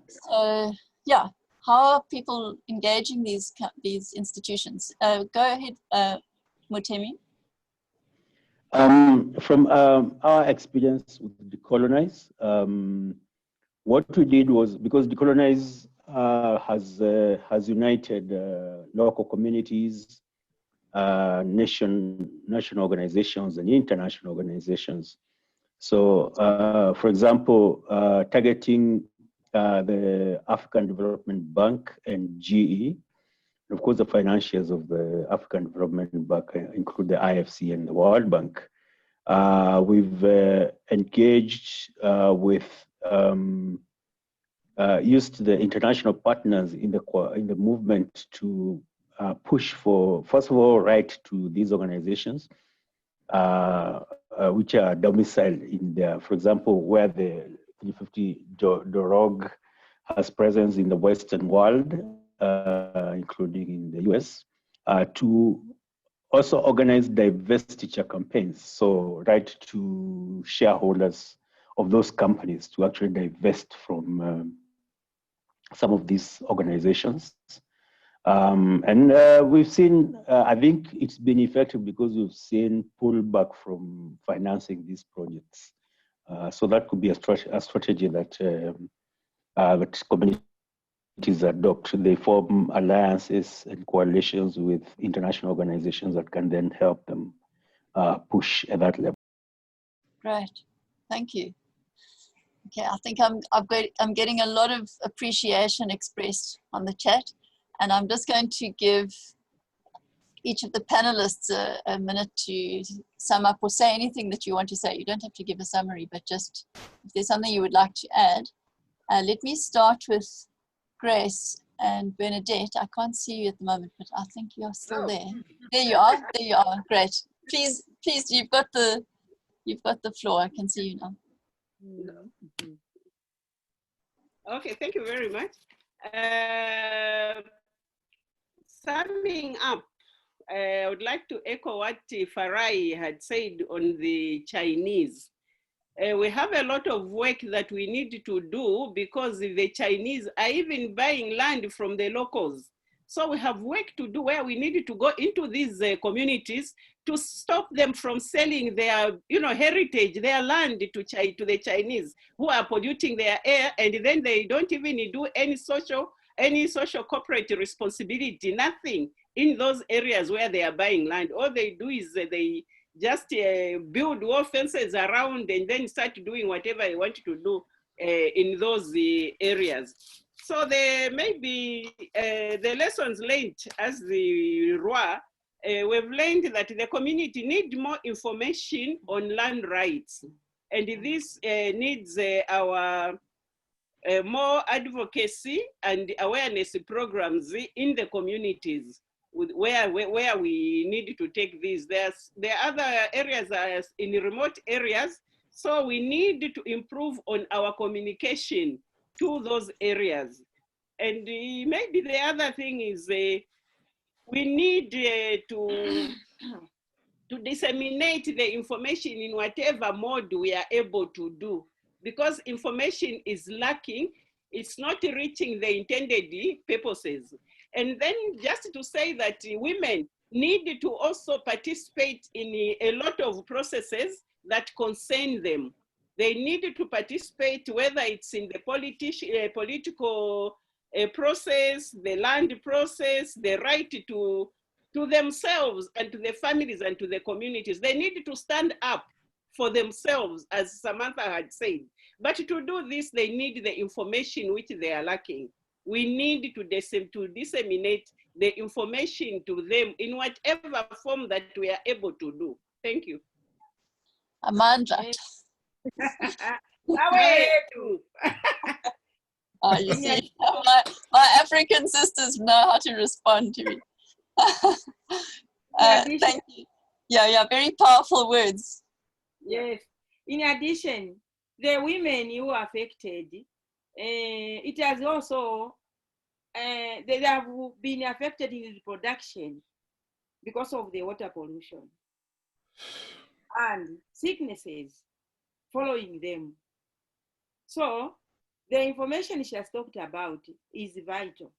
So, yeah, how are people engaging these institutions? Go ahead, Mutemi. From our experience with DeCoalonize, what we did was, because DeCoalonize has united local communities, national organizations, and international organizations. So, for example, targeting the African Development Bank and GE, of course, the financiers of the African Development Bank include the IFC and the World Bank. We've engaged with used the international partners in the movement to push for, first of all, right to these organizations, which are domiciled in there. For example, where the 350 DOROG has presence in the Western world, including in the US, to also organize divestiture campaigns. So right to shareholders of those companies to actually divest from some of these organizations. And we've seen, I think it's been effective because we've seen pullback from financing these projects. So that could be a strategy that that communities adopt. They form alliances and coalitions with international organizations that can then help them push at that level. Great, thank you. Okay, I think I'm getting a lot of appreciation expressed on the chat, and I'm just going to give each of the panelists a minute to sum up or say anything that you want to say. You don't have to give a summary, but just if there's something you would like to add. Let me start with Grace and Bernadette. I can't see you at the moment, but I think you're still there. There you are. There you are. Great. Please, you've got the floor. I can see you now. Okay, thank you very much. Summing up, I would like to echo what Farai had said on the Chinese. We have a lot of work that we need to do because the Chinese are even buying land from the locals. So we have work to do where we need to go into these communities to stop them from selling their, heritage, their land to the Chinese who are polluting their air, and then they don't even do any social corporate responsibility, nothing in those areas where they are buying land. All they do is they just build wall fences around and then start doing whatever they want to do in those areas. So there may be the lessons learned as the RWA. We've learned that the community needs more information on land rights. And this needs our more advocacy and awareness programs in the communities where we need to take these. There are other areas in remote areas, so we need to improve on our communication to those areas. And maybe the other thing is we need to disseminate the information in whatever mode we are able to do, because information is lacking, it's not reaching the intended purposes. And then just to say that women need to also participate in a lot of processes that concern them. They need to participate, whether it's in the political process, the land process, the right to themselves and to their families and to the communities. They need to stand up for themselves, as Samantha had said. But to do this, they need the information which they are lacking. We need to disseminate the information to them in whatever form that we are able to do. Thank you. Amandla. Oh, you see, my African sisters know how to respond to me. Thank you. Yeah, very powerful words. Yes. In addition, the women who are affected, it has also, they have been affected in reproduction because of the water pollution and sicknesses following them. So the information she has talked about is vital.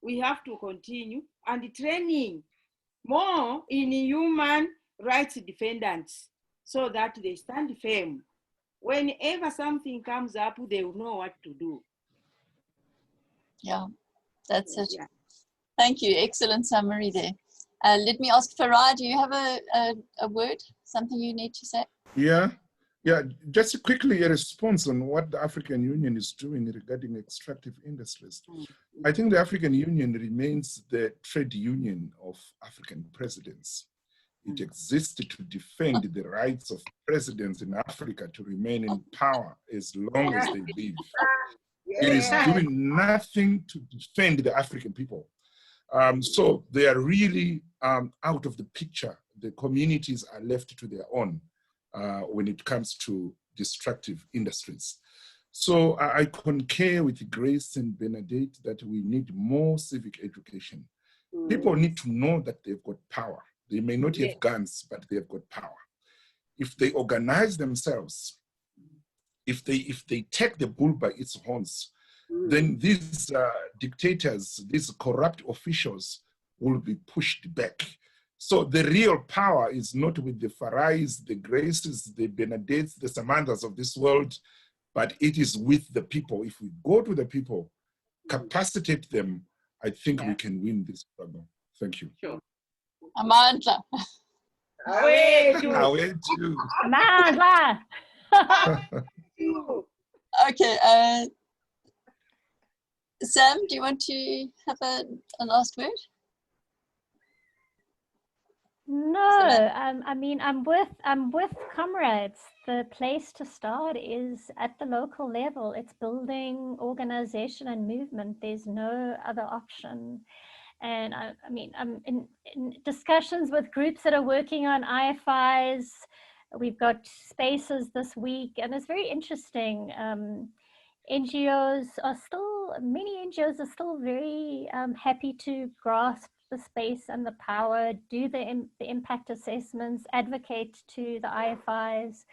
We have to continue and training more in human rights defendants so that they stand firm. Whenever something comes up, they will know what to do. Yeah, that's it. Yeah. Thank you. Excellent summary there. Let me ask Farai, do you have a word, something you need to say? Yeah, just quickly a response on what the African Union is doing regarding extractive industries. I think the African Union remains the trade union of African presidents. It exists to defend the rights of presidents in Africa to remain in power as long as they live. It is doing nothing to defend the African people. So they are really out of the picture. The communities are left to their own when it comes to destructive industries. So I concur with Grace and Bernadette that we need more civic education. People need to know that they've got power. They may not have guns, but they've got power. If they organize themselves, if they take the bull by its horns, then these dictators, these corrupt officials will be pushed back. So the real power is not with the Farais, the Graces, the Bernadettes, the Samanthas of this world, but it is with the people. If we go to the people, capacitate them, I think we can win this struggle. Thank you. Sure. Amandla. Away to. Amandla. Okay. Sam, do you want to have a last word? No, I mean, I'm with comrades. The place to start is at the local level. It's building organization and movement. There's no other option. And I mean, I'm in discussions with groups that are working on IFIs. We've got spaces this week, and it's very interesting. NGOs are still, many NGOs are still very happy to grasp the space and the power, do the impact assessments, advocate to the IFIs.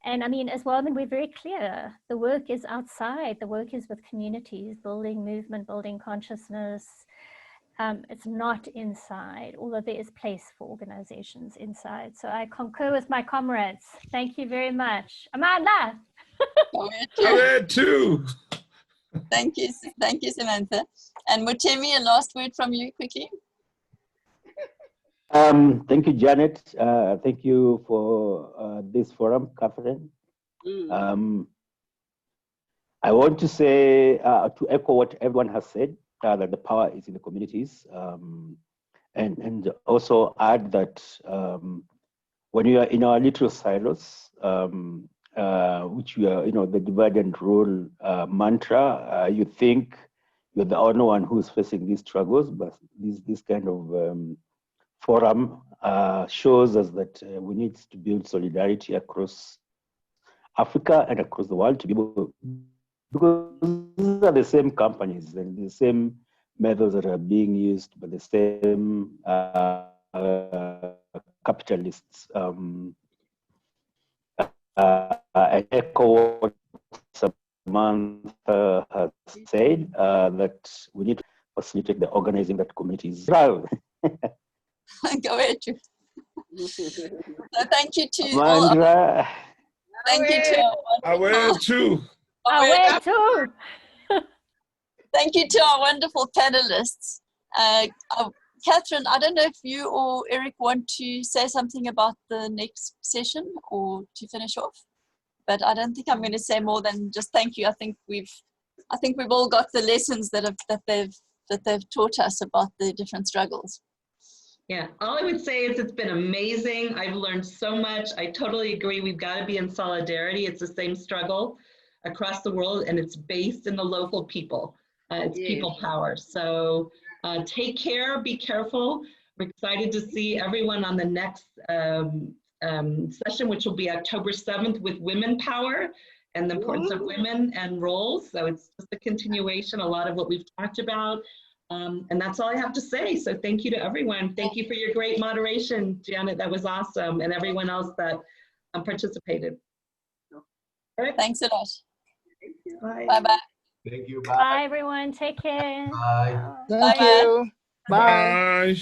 And I mean, as well, I mean, we're very clear, the work is outside, the work is with communities, building movement, building consciousness. It's not inside, although there is place for organizations inside. So I concur with my comrades. Thank you very much. Amandla. Away too. Thank you, Samantha. And Mutemi, a last word from you quickly. Thank you, Janet. Thank you for this forum, Katherine. I want to say, to echo what everyone has said, that the power is in the communities, and also add that when you are in our little silos, which we are, the divide and rule mantra, you think you're the only one who's facing these struggles, but this kind of forum shows us that we need to build solidarity across Africa and across the world to be able, because these are the same companies and the same methods that are being used by the same capitalists. I echo what Samantha has said, that we need to facilitate the organizing that communities thrive. Go ahead, Drew. So thank you to Amandla. thank you to Away too. Away too. Thank you to our wonderful panelists. Katherine, I don't know if you or Eric want to say something about the next session or to finish off, but I don't think I'm going to say more than just thank you. I think we've all got the lessons that they've taught us about the different struggles. Yeah, all I would say is it's been amazing. I've learned so much. I totally agree. We've got to be in solidarity. It's the same struggle across the world, and it's based in the local people. It's people power. So take care, be careful. We're excited to see everyone on the next session, which will be October 7th with Women Power and the importance of women and roles. So it's just a continuation, a lot of what we've talked about. And that's all I have to say. So thank you to everyone. Thank you for your great moderation, Janet. That was awesome. And everyone else that participated. All right. Thanks a lot. Thank you. Bye. Bye-bye. Thank you. Bye, everyone. Take care. Bye. Thank you. Bye. Bye.